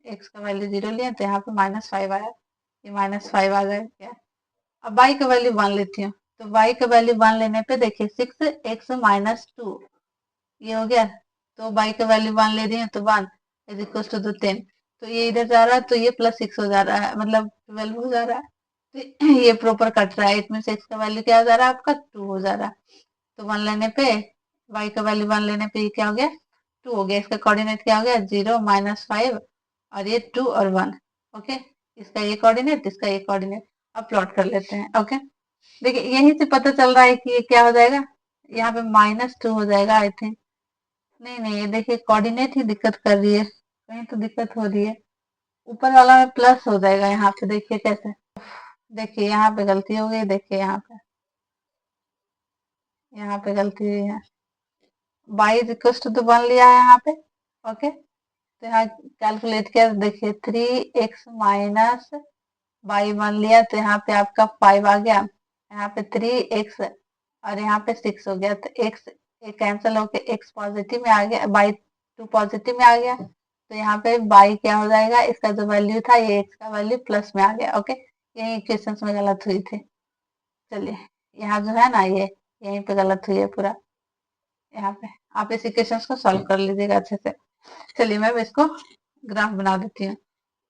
एक्स का वैल्यू 0 लिया तो यहाँ पे -5 आया, ये -5 आ गया क्या। अब y का वैल्यू 1 लेती हूँ, तो y का वैल्यू 1 लेने पे देखिए 6x-2 ये हो गया, तो y का वैल्यू 1 ले रही है तो 1 इज इक्वल टू 10, तो ये इधर जा रहा है तो ये +6 हो जा रहा है, मतलब 12 हो जा रहा है, तो ये प्रॉपर कट रहा है, इट मीन x का वैल्यू क्या हो जा रहा है आपका 2 हो जा रहा है, तो 1 लेने पे y का वैल्यू 1 लेने पे ये क्या हो गया 2 हो गया, इसका कोऑर्डिनेट क्या हो गया 0 -5 और ये 2 और 1, ओके, इसका ये कोऑर्डिनेट, इसका ये कोऑर्डिनेट, अब प्लॉट कर लेते हैं, ओके। देखिए यहीं से पता चल रहा है कि ये क्या हो जाएगा, यहाँ पे -2 हो जाएगा आई थिंक, नहीं नहीं ये देखिए कोऑर्डिनेट ही दिक्कत कर रही है, कहीं तो दिक्कत हो रही है, ऊपर वाला में प्लस हो जाएगा, यहाँ पे देखिए कैसे, देखिए यहाँ पे गलती हो गई, देखिए यहाँ पे गलती हुई है, y इज इक्वल टू 1 लिया है यहाँ पे, ओके, तो यहाँ कैलकुलेट किया तो देखिए 3x माइनस y1 लिया तो यहाँ पे आपका 5 आ गया, यहाँ पे 3x और यहाँ पे 6 हो गया, तो x कैंसिल होके x पॉजिटिव में आ गया, y2 पॉजिटिव में आ गया, तो यहाँ पे y क्या हो जाएगा, इसका जो वैल्यू था ये x का वैल्यू प्लस में आ गया, ओके, यही इक्वेशन में गलत हुई थी, चलिए यहाँ जो है ना ये यहीं पे गलत हुई है पूरा, यहाँ पे आप इस इक्वेशन को सॉल्व कर लीजिएगा अच्छे से। चलिए मैं इसको ग्राफ बना देती हूँ,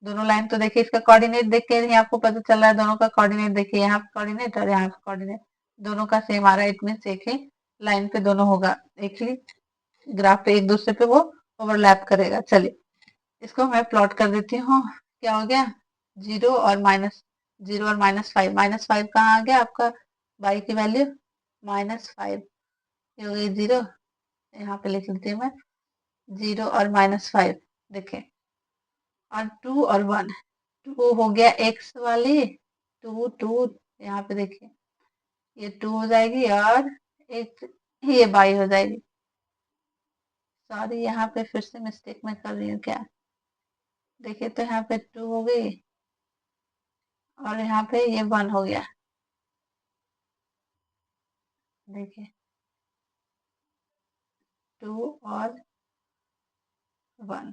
दोनों लाइन तो देखिए इसका कोऑर्डिनेट देख के ही आपको पता चल रहा है, दोनों का कोऑर्डिनेट देखिए, यहाँ पे कोऑर्डिनेट और यहाँ पे कोऑर्डिनेट दोनों का सेम आ रहा है, इट मीन्स एक ही लाइन पे दोनों होगा, एक ही ग्राफ पे एक दूसरे पे वो ओवरलैप करेगा। चलिए इसको मैं प्लॉट कर देती हूँ, क्या हो गया 0 और -5, -5 कहाँ आ गया आपका y की वैल्यू -5, ये हो गई 0, यहाँ पे लिख लेती हूँ मैं 0 और -5, देखिए और 2 और 1, 2 हो गया x वाली 2 यहाँ पे देखिए ये 2 हो जाएगी और एक ये y हो जाएगी, सॉरी यहाँ पे फिर से मिस्टेक में कर रही हूँ क्या, देखिए तो यहाँ पे 2 हो गई और यहाँ पे ये 1 हो गया, देखिए 2 और 1,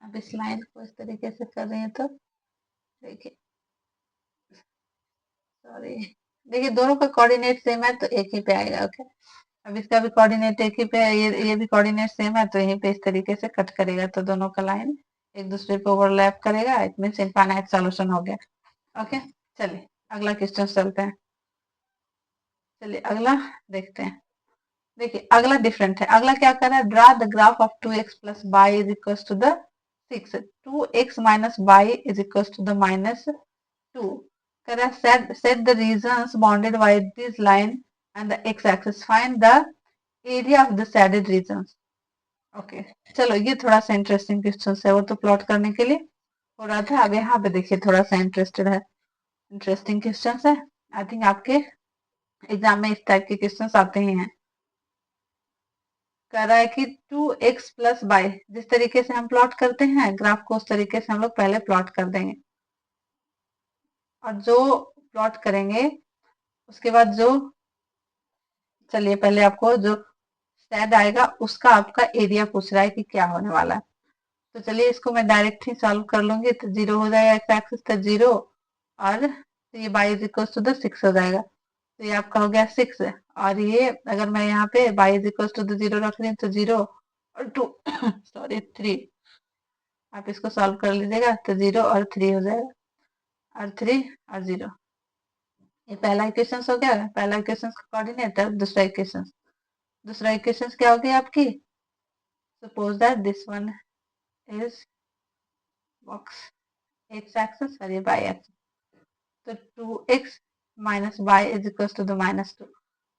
अब इस लाइन को इस तरीके से कर रही है तो देखिए, सॉरी देखिए दोनों का कोऑर्डिनेट सेम है तो एक ही पे आएगा, ओके, अब इसका भी कोऑर्डिनेट एक ही पे है, ये भी कोऑर्डिनेट सेम है तो यहीं पे इस तरीके से कट करेगा, तो दोनों का लाइन एक दूसरे पे ओवरलैप करेगा, इट मींस इनफाइनाइट सॉल्यूशन हो गया, ओके। चलिए अगला क्वेश्चन चलते हैं, चलिए अगला देखते हैं, देखिए अगला डिफरेंट है, अगला क्या कर रहा है, draw the graph of 2x plus y is equal to the 6, 2x minus y is equal to the -2, कर रहा है set the regions bounded by this line and the x axis, find the area of the shaded regions, okay चलो ये थोड़ा सा इंटरेस्टिंग क्वेश्चन है, वो तो प्लॉट करने के लिए हो रहा था, अब यहाँ पे देखिए थोड़ा सा इंटरेस्टेड है, इंटरेस्टिंग क्वेश्चन है, आई थिंक आपके एग्जाम में इस टाइप के क्वेश्चन आते ही हैं। कह रहा है कि 2x प्लस वाई, जिस तरीके से हम प्लॉट करते हैं ग्राफ को उस तरीके से हम लोग पहले प्लॉट कर देंगे, और जो प्लॉट करेंगे उसके बाद जो, चलिए पहले आपको जो सैड आएगा उसका आपका एरिया पूछ रहा है कि क्या होने वाला है, तो चलिए इसको मैं डायरेक्ट ही सॉल्व कर लूंगी, तो 0 हो जाएगा एक्स एक्सिस तो 0 और ये y is equal to the 6 हो जाएगा, तो ये आपका हो गया 6, और ये अगर मैं यहाँ पे y is equal to the 0 रख रही हूँ तो 0 और 2 सॉरी 3, आप इसको सॉल्व कर लीजिएगा तो 0 और 3 हो जाएगा, और 3 और 0, ये पहला इक्वेशन हो गया, पहला इक्वेशन का कोऑर्डिनेट है, दूसरा इक्वेशन क्या हो गया आपकी, suppose that this one is box x axis और ये y एक्सिस, तो 2x minus y is equal to the -2,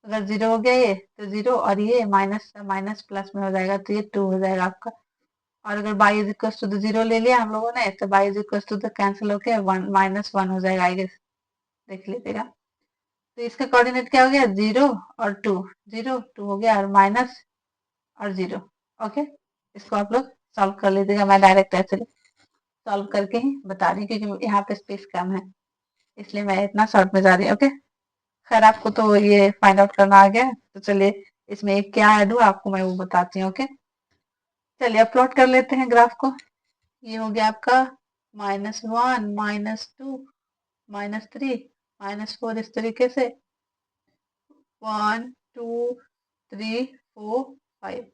अगर 0 हो गया ये तो 0 और ये माइनस माइनस प्लस में हो जाएगा तो ये 2 हो जाएगा आपका, और अगर y is equal to the 0 ले लिया हम लोगों ने तो y is equal to the cancel होके 1 हो जाएगा, आई गेस देख लीजिएगा, तो इसका कोऑर्डिनेट क्या हो गया 0 और 2, 0 2 हो गया और माइनस और 0, ओके, इसको आप लोग सॉल्व कर लीजिएगा, मैं डायरेक्ट ऐसे सॉल्व करके ही बता रही हूँ क्योंकि यहाँ पे स्पेस कम है, इसलिए मैं इतना शॉर्ट में जा रही हूँ, ओके। खैर आपको तो ये फाइंड आउट करना आ गया है, तो चलिए इसमें एक क्या ऐड हुआ आपको मैं वो बताती हूँ। ओके, चलिए अब प्लॉट कर लेते हैं ग्राफ को। ये हो गया आपका -1, -2, -3, -4, इस तरीके से 1 2 3 4 5।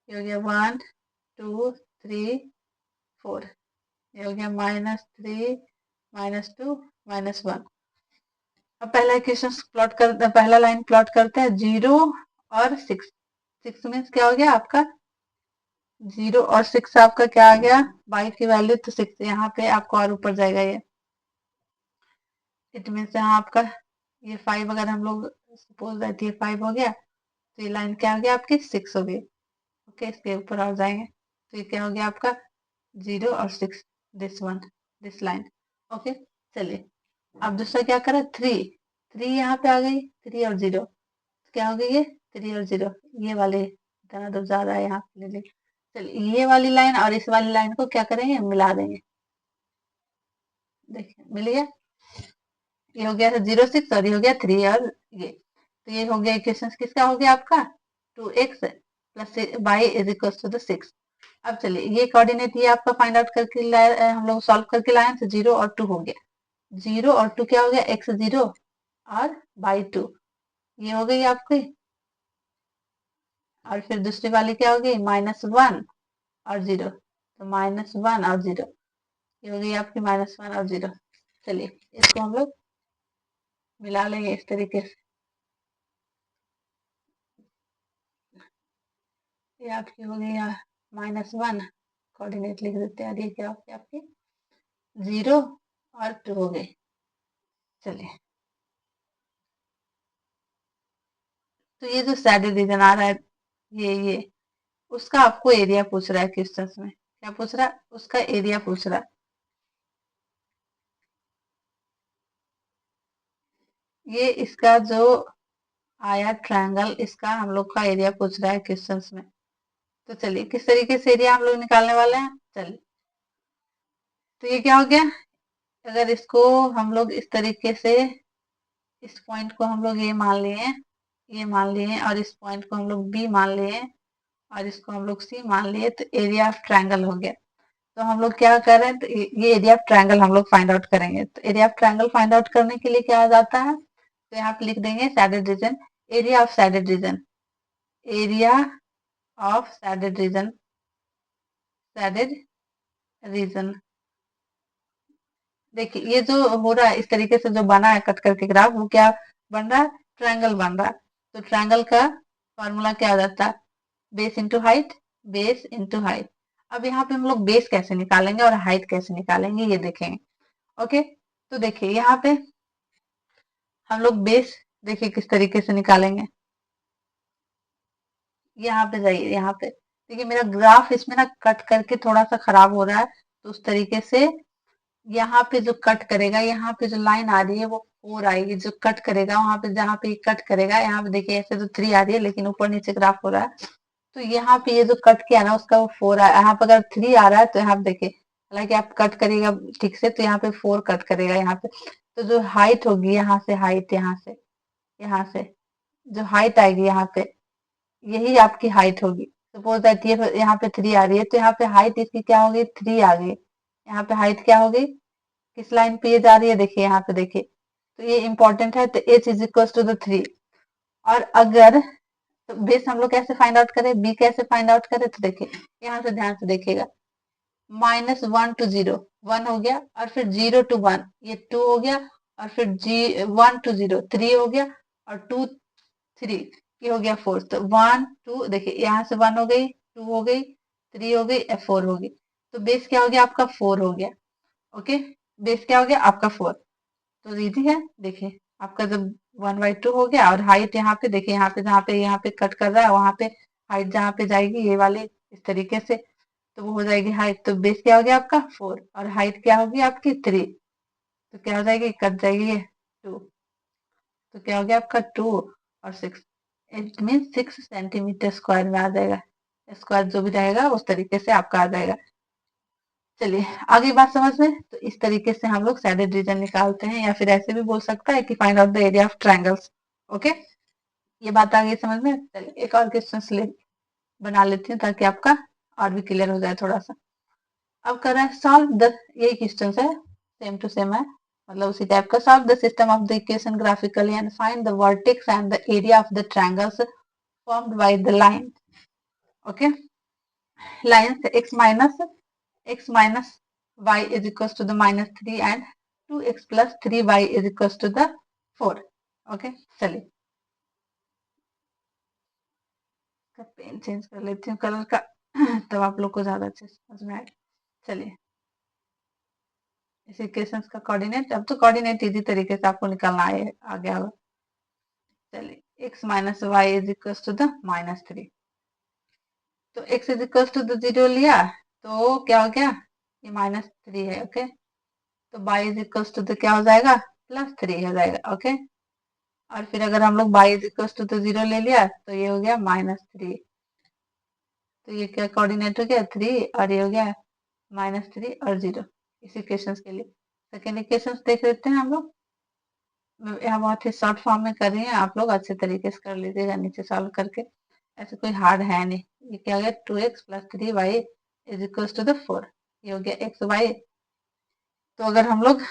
ये हो गया 1 2 3 4। ये हो गया -3 -2 -1। अब पहला इक्वेशन प्लॉट कर, पहला लाइन प्लॉट करते हैं 0 और 6। 6 मीन्स क्या हो गया आपका 0 और 6 आपका क्या आ गया y की वैल्यू, तो 6 यहाँ पे आपको और ऊपर जाएगा ये। इट मीन्स यहाँ आपका ये 5, अगर हम लोग सपोज दैट ये 5 हो गया, तो ये लाइन क्या हो गया आपकी 6 हो गई। ओके, इसके ऊपर और जाएंगे तो ये क्या हो गया आपका 0 और 6, this one, this line. Okay, चलिए अब दूसरा क्या करें 3। 3 यहाँ पे आ गई, 3 और 0 क्या हो गई ये 3 और 0, ये वाले इतना तो ज्यादा है यहाँ पे ले लेंगे। चलिए ये वाली लाइन और इस वाली लाइन को क्या करेंगे मिला देंगे। देखिए मिल गया, ये हो गया 0 6 और ये हो गया 3 और ये, तो ये हो गया इक्वेशन किसका हो गया आपका 2x plus y is equal to the 6। अब चलिए ये कोऑर्डिनेट ये आपका फाइंड आउट करके हम लोग सॉल्व करके लाए तो 0 और 2 हो गया। 0 और 2 क्या हो गया x0 और y2, ये हो गई आपकी। और फिर दूसरी वाली क्या हो गई -1 और 0, तो -1 और 0, ये हो गई आपकी -1 और 0। चलिए इसको हम लोग मिला लेंगे इस तरीके से। ये आपकी हो गई -1, कोऑर्डिनेट लिख देते हैं, और ये क्या हो गया आपकी 0 और 2 हो गए। चलिए तो ये जो सैडल रीजन आ रहा है ये उसका आपको एरिया पूछ रहा है क्वेश्चंस में। क्या पूछ रहा है उसका एरिया पूछ रहा है। ये इसका जो आया ट्रायंगल, इसका हम लोग का एरिया पूछ रहा है क्वेश्चंस में। तो चलिए किस तरीके से एरिया हम लोग निकालने वाले हैं। चलिए तो ये क्या हो गया, अगर इसको हम लोग इस तरीके से, इस पॉइंट को हम लोग ये मान लिए, ये मान लिए, और इस पॉइंट को हम लोग बी मान लिए, और इसको हम लोग सी मान लिए, तो एरिया ऑफ ट्रायंगल हो गया। तो हम लोग क्या कर रहे हैं, तो ये एरिया ऑफ ट्रायंगल हम लोग फाइंड आउट करेंगे। तो area of triangle find out करने के लिए क्या आ जाता है, तो यहाँ पे लिख देंगे shaded region, area of shaded region, area of shaded region, shaded region. देखिए ये जो हो रहा है इस तरीके से जो बना है कट करके ग्राफ, वो क्या बन रहा है ट्रायंगल बन रहा है। तो ट्रायंगल का फॉर्मूला क्या हो जाता है base into height, base into height. अब यहाँ पे हम लोग बेस कैसे निकालेंगे और हाइट कैसे निकालेंगे ये देखेंगे। ओके, तो देखिए यहाँ पे हम लोग बेस देखिए किस तरीके से निकालेंगे। यहाँ पे जाइए, यहाँ पे देखिए मेरा ग्राफ इसमें ना कट करके थोड़ा सा खराब हो रहा है, तो उस तरीके से यहाँ पे जो कट करेगा, यहाँ पे जो लाइन आ रही है वो 4 आएगी, जो कट करेगा वहां पे, जहाँ पे कट करेगा यहाँ पे देखिए ऐसे तो 3 आ रही है, लेकिन ऊपर नीचे ग्राफ हो रहा है, तो यहाँ पे ये जो कट किया ना उसका वो 4 है। यहाँ पे अगर 3 आ रहा है तो यहाँ पे देखिए, हालांकि आप कट करिएगा ठीक से तो यहाँ पे 4 कट करेगा यहाँ पे, तो जो हाइट होगी यहाँ से, हाइट यहाँ से जो हाइट आएगी यहाँ पे, यही आपकी हाइट होगी। सपोज दैट ये यहाँ पे 3 आ रही है, तो यहाँ पे हाइट इसकी क्या होगी 3 आ गई, यहाँ पे हाइट क्या होगी, किस लाइन पे ये जा रही है देखिए यहाँ पे देखिए, तो ये इंपॉर्टेंट है, तो h is equal to the 3। और अगर तो बेस हम लोग कैसे फाइंड आउट करें, बी कैसे फाइंड आउट करें, तो देखिए यहाँ से ध्यान से देखिएगा, -1 to 0 1 हो गया, और फिर 0 to 1 ये 2 हो गया, और फिर 1 to 0 3 हो गया, और 2 3 ये हो गया 4। तो 1 2 देखिए यहाँ से 1 हो गई, 2 हो गई, 3 हो गई, 4 हो गई, तो बेस क्या हो गया आपका 4 हो गया। ओके, बेस क्या हो गया आपका 4। तो इजी है, देखिए आपका जब 1/2 हो गया, और हाइट यहाँ पे देखिए, यहाँ पे जहाँ पे यहाँ पे कट कर रहा है वहां पे हाइट जहाँ पे जाएगी ये वाली इस तरीके से, तो वो हो जाएगी हाइट, तो बेस क्या हो गया आपका 4 और हाइट क्या होगी आपकी 3, तो क्या हो जाएगी कट जाएगी ये 2, तो क्या हो गया आपका 2 और 6, इट मीन 6 सेंटीमीटर स्क्वायर में आ जाएगा। स्क्वायर जो भी रहेगा उस तरीके से आपका आ जाएगा। चलिए आगे बात समझ में। तो इस तरीके से हम लोग सैडेड रीजन निकालते हैं, या फिर ऐसे भी बोल सकता है कि find out the area of triangles. Okay, ये बात आ गई समझ में। चलिए एक और क्वेश्चन बना लेती हूँ ताकि आपका और भी क्लियर हो जाए थोड़ा सा। अब कर रहे हैं सॉल्व द, यही क्वेश्चन है, सेम टू सेम है, मतलब उसी टाइप का। Solve the system of the equation graphically and find the vertex and the area of the triangles formed by the line. Okay, line से x minus y is equals to the minus 3 and 2x plus 3y is equals to the 4। Okay, चलिए पेन चेंज कर लेती हूँ कलर का तब आप लोग को ज्यादा अच्छे से समझ में आएगा। चलिए इस इक्वेशन का कोऑर्डिनेट, अब तो कोऑर्डिनेट इजी तरीके से आपको निकालना आ गया होगा। चलिए x minus y is equal to the minus 3, तो x is equal to the 0 लिया तो क्या हो गया, ये माइनस 3 है। ओके, तो y is equal to the क्या हो जाएगा, प्लस 3 हो जाएगा। ओके, और फिर अगर हम लोग y is equal to the 0 ले लिया तो ये हो गया माइनस 3, तो ये क्या कोऑर्डिनेट हो गया 3, और ये हो गया माइनस 3 और 0। इस इक्वेशन के लिए सेकेंड इक्वेशन देख लेते हैं हम लोग। यहाँ बहुत ही शॉर्ट फॉर्म में कर रही हैं, आप लोग अच्छे तरीके से कर लीजिएगा नीचे सॉल्व करके, ऐसे कोई हार्ड है नहीं। ये क्या हो गया 2x plus 3y is equal to the 4, ये हो गया एक्स वाई। तो अगर हम लोग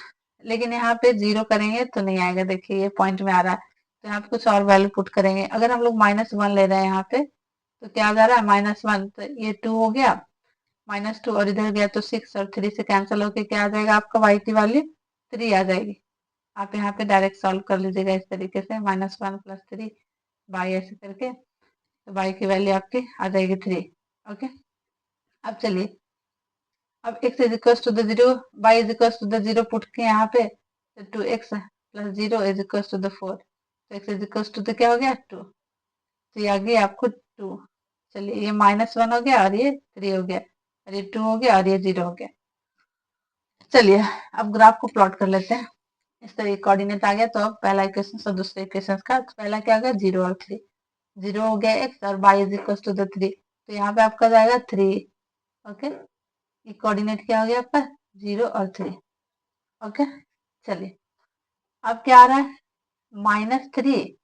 लेकिन यहाँ पे जीरो करेंगे तो नहीं आएगा, देखिए ये पॉइंट में आ रहा है, तो यहाँ पे कुछ और वैल्यू पुट करेंगे। अगर हम लोग -1 ले रहे हैं यहाँ पे तो क्या आ जा रहा है -1, तो ये 2 हो गया, -2 और इधर गया तो 6 और 3 से कैंसिल होके क्या आ जाएगा आपका y की वैल्यू 3 आ जाएगी। आप यहाँ पे डायरेक्ट सॉल्व कर लीजिएगा इस तरीके से, -1 प्लस 3 बाई ऐसे करके, तो y की वैल्यू आपकी आ जाएगी 3। ओके, अब चलिए, अब x is equal to the 0, y is equal to the 0 put के यहाँ पे, तो 2x plus 0 is equal to the 4, तो x is equal to the क्या हो गया 2, तो ये आ गया आपको 2। चलिए ये -1 हो गया और ये 3 हो गया, और ये 2 हो गया और ये 0 हो गया। चलिए अब ग्राफ को प्लॉट कर लेते हैं। इस तरह कोऑर्डिनेट आ गया, तो अब पहला इक्वेशन और दूसरे इक्वेशन का, तो पहला क्या आ गया 0 और 3, 0 हो गया x और y is equal to the 3, तो यहाँ पे आपका जाएगा 3। ओके, ये कोऑर्डिनेट क्या हो गया आपका 0 और 3। ओके, चलिए अब क्या आ रहा है -3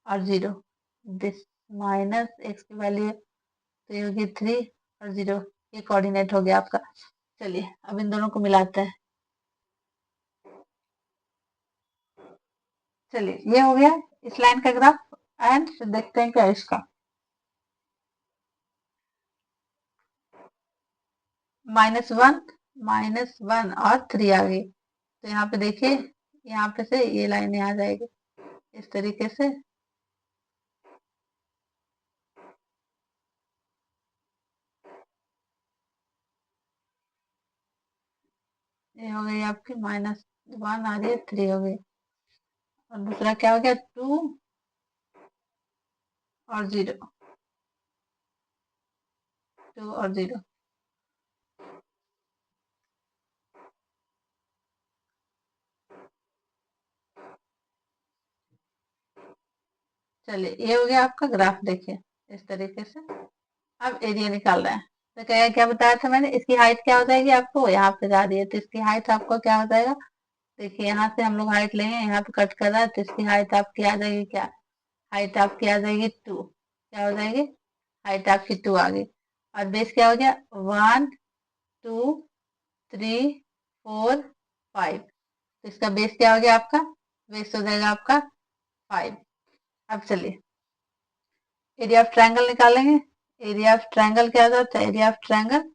और 0, दिस माइनस एक्स की वैल्यू, तो ये होगी 3 और 0, ये कोऑर्डिनेट हो गया आपका। चलिए अब इन दोनों को मिलाते हैं। चलिए ये हो गया इस लाइन का ग्राफ, एंड देखते हैं क्या इसका। -1 और 3 आ गई, तो यहाँ पे देखिए, यहाँ पे से ये लाइन यहाँ जाएगी इस तरीके से, ये हो गई आपकी -1 आ रही है 3 हो गई, और दूसरा क्या हो गया 2 और 0, 2 और 0। चलिए ये हो गया आपका ग्राफ, देखिए इस तरीके से। अब एरिया निकाल रहे हैं, तो क्या बताया था मैंने, इसकी हाइट क्या हो जाएगी आपको, यहाँ पे जा रही है तो इसकी हाइट आपको क्या हो जाएगा, देखिए यहाँ से हम लोग हाइट लेंगे, यहाँ पे कट कर रहा है तो इसकी हाइट आपकी आ जाएगी क्या, हाइट आपकी आ जाएगी 2, क्या हो जाएगी, हाइट आपकी 2 आ गई, और बेस क्या हो गया 1 2 3 4 5, तो इसका बेस क्या हो गया आपका, बेस हो जाएगा आपका 5। अब चलिए एरिया ऑफ ट्रायंगल निकालेंगे। एरिया ऑफ ट्रायंगल क्या होता है, एरिया ऑफ ट्रायंगल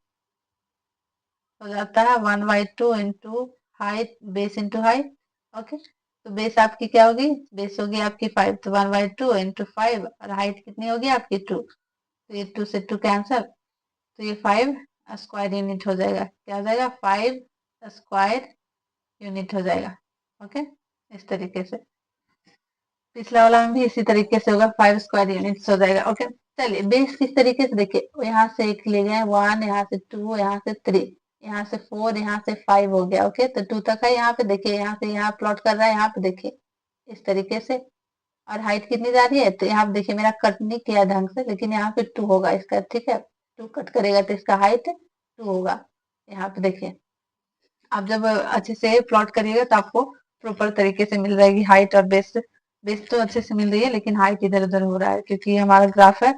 हो जाता है 1/2 into height, base into height. Okay, तो बेस आपकी क्या होगी, बेस होगी आपकी 5, तो 1/2 इंटू 5, और हाइट कितनी होगी आपकी 2, तो ये 2 से 2 कैंसल, तो ये 5 स्क्वायर यूनिट हो जाएगा, क्या हो जाएगा 5 स्क्वायर यूनिट हो जाएगा। ओके, इस तरीके से पिछला वाला में भी इसी तरीके से होगा, 5 स्क्वायर यूनिट्स हो जाएगा। ओके, चलिए बेस किस तरीके से, देखिए यहाँ से एक ले गए 1, यहाँ से 2, यहाँ से 3, यहाँ से 4, यहाँ से 5 हो गया। ओके, तो 2 तक है, यहाँ पे देखिए, यहाँ से यहाँ प्लॉट कर रहा है, यहाँ पे देखिए इस तरीके से, और हाइट कितनी जा रही है, तो यहाँ पे देखिए मेरा कट नहीं किया ढंग से, लेकिन यहाँ पे 2 होगा इसका, ठीक है, 2 कट करेगा तो इसका हाइट 2 होगा, यहाँ पे देखिए, आप जब अच्छे से प्लॉट करिएगा तो आपको प्रॉपर तरीके से मिल जाएगी हाइट और बेस। बेस तो अच्छे से मिल रही है, लेकिन हाइट इधर उधर हो रहा है क्योंकि ये हमारा ग्राफ है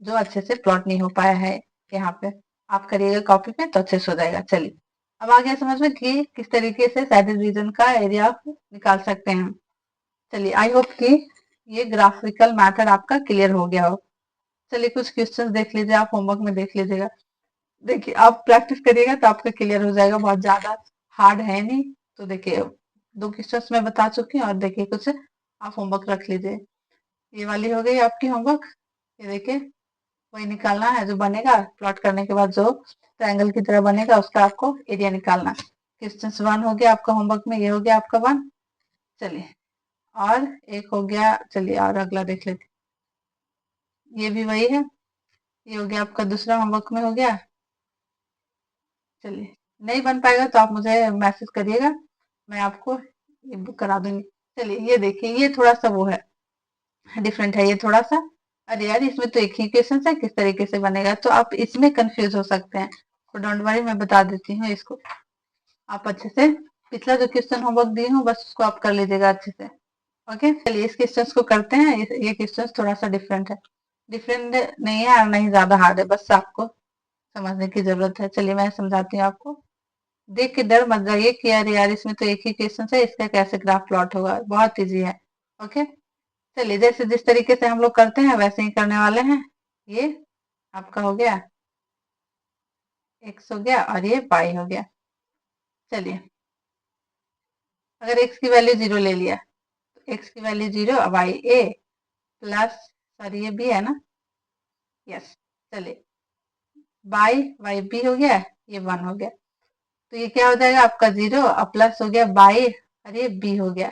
जो अच्छे से प्लॉट नहीं हो पाया है। यहाँ पे आप करिएगा कॉपी पे तो अच्छे से हो जाएगा। चलिए, अब आ गया समझ में कि किस तरीके से सैडेड रीजन का एरिया आप निकाल सकते हैं। चलिए, आई होप कि ये ग्राफिकल मेथड आपका क्लियर हो गया हो। चलिए, कुछ क्वेश्चंस देख लीजिए, आप होमवर्क में देख लीजिएगा। देखिए, आप प्रैक्टिस करिएगा तो आपका क्लियर हो जाएगा, बहुत ज्यादा हार्ड है नहीं। तो देखिए, दो क्वेश्चंस मैं बता चुकी हूँ और देखिए कुछ आप होमवर्क रख लीजिए। ये वाली हो गई आपकी होमवर्क। ये देखिए, वही निकालना है जो बनेगा प्लॉट करने के बाद, जो ट्रायंगल की तरह बनेगा उसका आपको एरिया निकालना। क्वेश्चन 1 हो गया आपका होमवर्क में, ये हो गया आपका 1। चलिए, और एक हो गया, चलिए और अगला देख लेते हैं। ये भी वही है, ये हो गया आपका दूसरा होमवर्क में हो गया। चलिए, नहीं बन पाएगा तो आप मुझे मैसेज करिएगा, मैं आपको ये बुक करा दूंगी। चलिए, ये देखिए, ये थोड़ा सा वो है, डिफरेंट है ये थोड़ा सा। अरे यार, इसमें तो एक ही क्वेश्चन है, किस तरीके से बनेगा, तो आप इसमें कंफ्यूज हो सकते हैं। तो डोंट वरी, मैं बता देती हूँ इसको। आप अच्छे से पिछला जो क्वेश्चन होमवर्क दी हूँ बस उसको आप कर लीजिएगा अच्छे से। ओके, चलिए इस क्वेश्चन को करते हैं। ये क्वेश्चन थोड़ा सा डिफरेंट है, डिफरेंट नहीं है और नहीं ज्यादा हार्ड है, बस आपको समझने की जरूरत है। चलिए, मैं समझाती हूँ आपको। देख के डर मत जाइए कि यार यार इसमें तो एक ही क्वेश्चन है, इसका कैसे ग्राफ प्लॉट होगा। बहुत इजी है। ओके, चलिए, जैसे जिस तरीके से हम लोग करते हैं वैसे ही करने वाले हैं। ये आपका हो गया x हो गया और ये y हो गया। चलिए, अगर x की वैल्यू 0 ले लिया तो x की value 0, y a plus, sorry ये b है ना, यस। चलिए, y b हो गया, ये 1 हो गया। तो ये क्या हो जाएगा आपका 0 और प्लस हो गया y और ये b हो गया,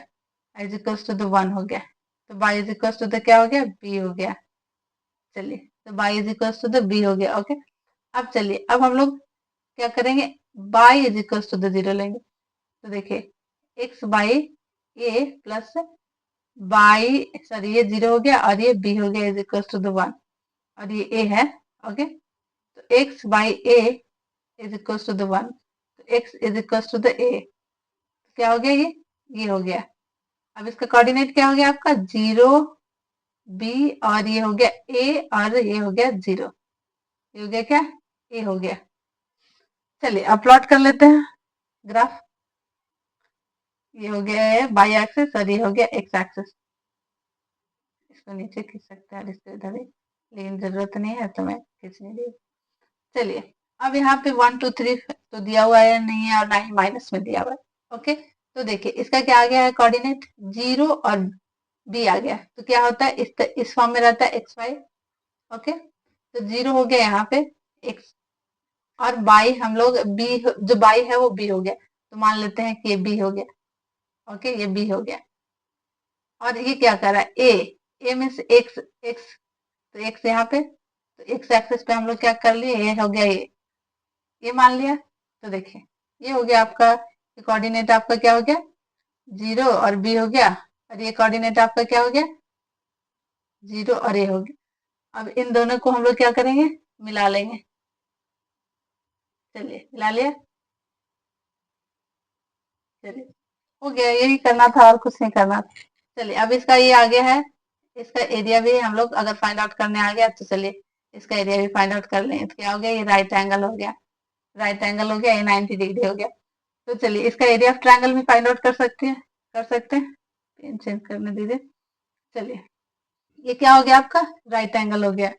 इज इक्वल्स टू द 1 हो गया। तो y is equals to the क्या हो गया, b हो गया। चलिए, तो y is equals to the b हो गया। ओके, अब चलिए, अब हम लोग क्या करेंगे, y is equals to the 0 लेंगे। तो देखिए, x by a plus y, sorry ये 0 हो गया और ये b हो गया, इज इक्वल्स टू द 1 और ये a है। ओके, तो x by A is equals to the 1, तो x is equals to the a। क्या हो गया, ये हो गया। अब इसका कोऑर्डिनेट क्या हो गया आपका, 0 b और ये हो गया a और ये हो गया 0। ये हो गया क्या, a हो गया। चलिए, अब प्लॉट कर लेते हैं ग्राफ। ये हो गया बाई एक्सिस और ये हो गया एक्स एक्सिस। इसको नीचे खींच सकते हैं, इसको इधर ही, लेकिन जरूरत नहीं है तो मैं खींच नहीं रही। चलिए, अब यहाँ पे 1 2 3 तो दिया हुआ है नहीं है और ना ही माइनस में दिया हुआ है। ओके, तो देखिए इसका क्या आ गया है कोऑर्डिनेट, 0 और b आ गया। तो क्या होता है, इस फॉर्म में रहता है एक्स वाई। ओके, तो 0 हो गया यहाँ पे x, और बाई हम लोग b, जो बाई है वो b हो गया, तो मान लेते हैं कि ये b हो गया। ओके, ये b हो गया। और ये क्या कर रहा है, a मीन्स x, x, तो x यहाँ पे, तो x एक्सिस पे हम लोग क्या कर लिए, ये हो गया, ये मान लिया। तो देखिए, ये हो गया आपका कोऑर्डिनेट, आपका क्या हो गया, 0 और b हो गया, और ये कोऑर्डिनेट आपका क्या हो गया, 0 और a हो गया। अब इन दोनों को हम लोग क्या करेंगे, मिला लेंगे। चलिए, मिला लिया। चलिए, हो गया, यही करना था और कुछ नहीं करना था। चलिए, अब इसका ये आ गया है, इसका एरिया भी हम लोग अगर फाइंड आउट करने आ गया तो चलिए इसका एरिया भी फाइंड आउट कर लेंगे। तो क्या हो गया, ये राइट एंगल हो गया, राइट एंगल हो गया, ये 90 डिग्री हो गया। तो चलिए, इसका एरिया ऑफ ट्रायंगल भी फाइंड आउट कर सकते हैं, कर सकते हैं। पेन चेंज करने दीजिए। चलिए, ये क्या हो गया आपका, राइट एंगल हो गया,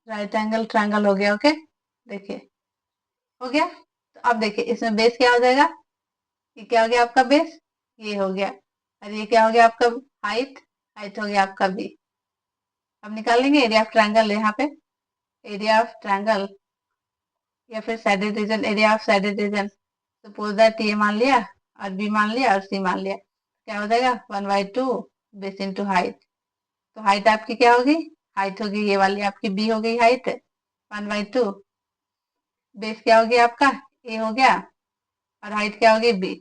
राइट एंगल ट्रायंगल हो गया। ओके, देखिए हो गया। तो अब देखिए इसमें बेस क्या हो जाएगा, ये क्या हो गया आपका बेस, ये हो गया, और ये क्या हो गया आपका हाइट, हाइट हो गया आपका बी। अब निकालेंगे एरिया ऑफ ट्रायंगल, यहाँ पे एरिया ऑफ ट्रायंगल या फिर shaded region, area of shaded region. Suppose that ये मान लिया और बी मान लिया और सी मान लिया, क्या हो जाएगा 1/2 बेस इंटू हाइट। तो हाइट आपकी क्या होगी, हाइट होगी ये वाली आपकी बी हो गई हाइट, 1/2, बेस क्या हो गया आपका ए हो गया, और हाइट क्या होगी बी।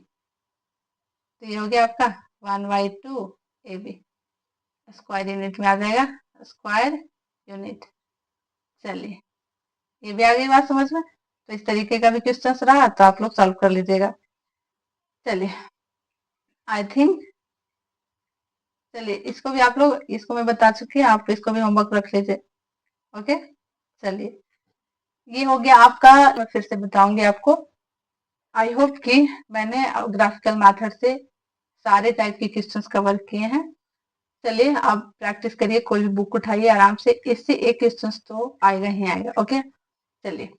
तो ये हो गया आपका 1/2 ए बी, स्क्वायर यूनिट में आ जाएगा, स्क्वायर यूनिट। चलिए, ये भी आ गई बात समझ में। तो इस तरीके का भी क्वेश्चन रहा तो आप लोग सॉल्व कर लीजिएगा। चलिए आई थिंक, चलिए इसको भी आप लोग, इसको मैं बता चुकी हूँ, आप इसको भी होमवर्क रख लीजिए। ओके, चलिए ये हो गया आपका। मैं फिर से बताऊंगी आपको। आई होप कि मैंने ग्राफिकल मेथड से सारे टाइप के क्वेश्चंस कवर किए हैं। चलिए आप प्रैक्टिस करिए, कोई भी बुक उठाइए आराम से, इससे एक क्वेश्चंस तो आएगा ही आएगा। ओके, चलिए।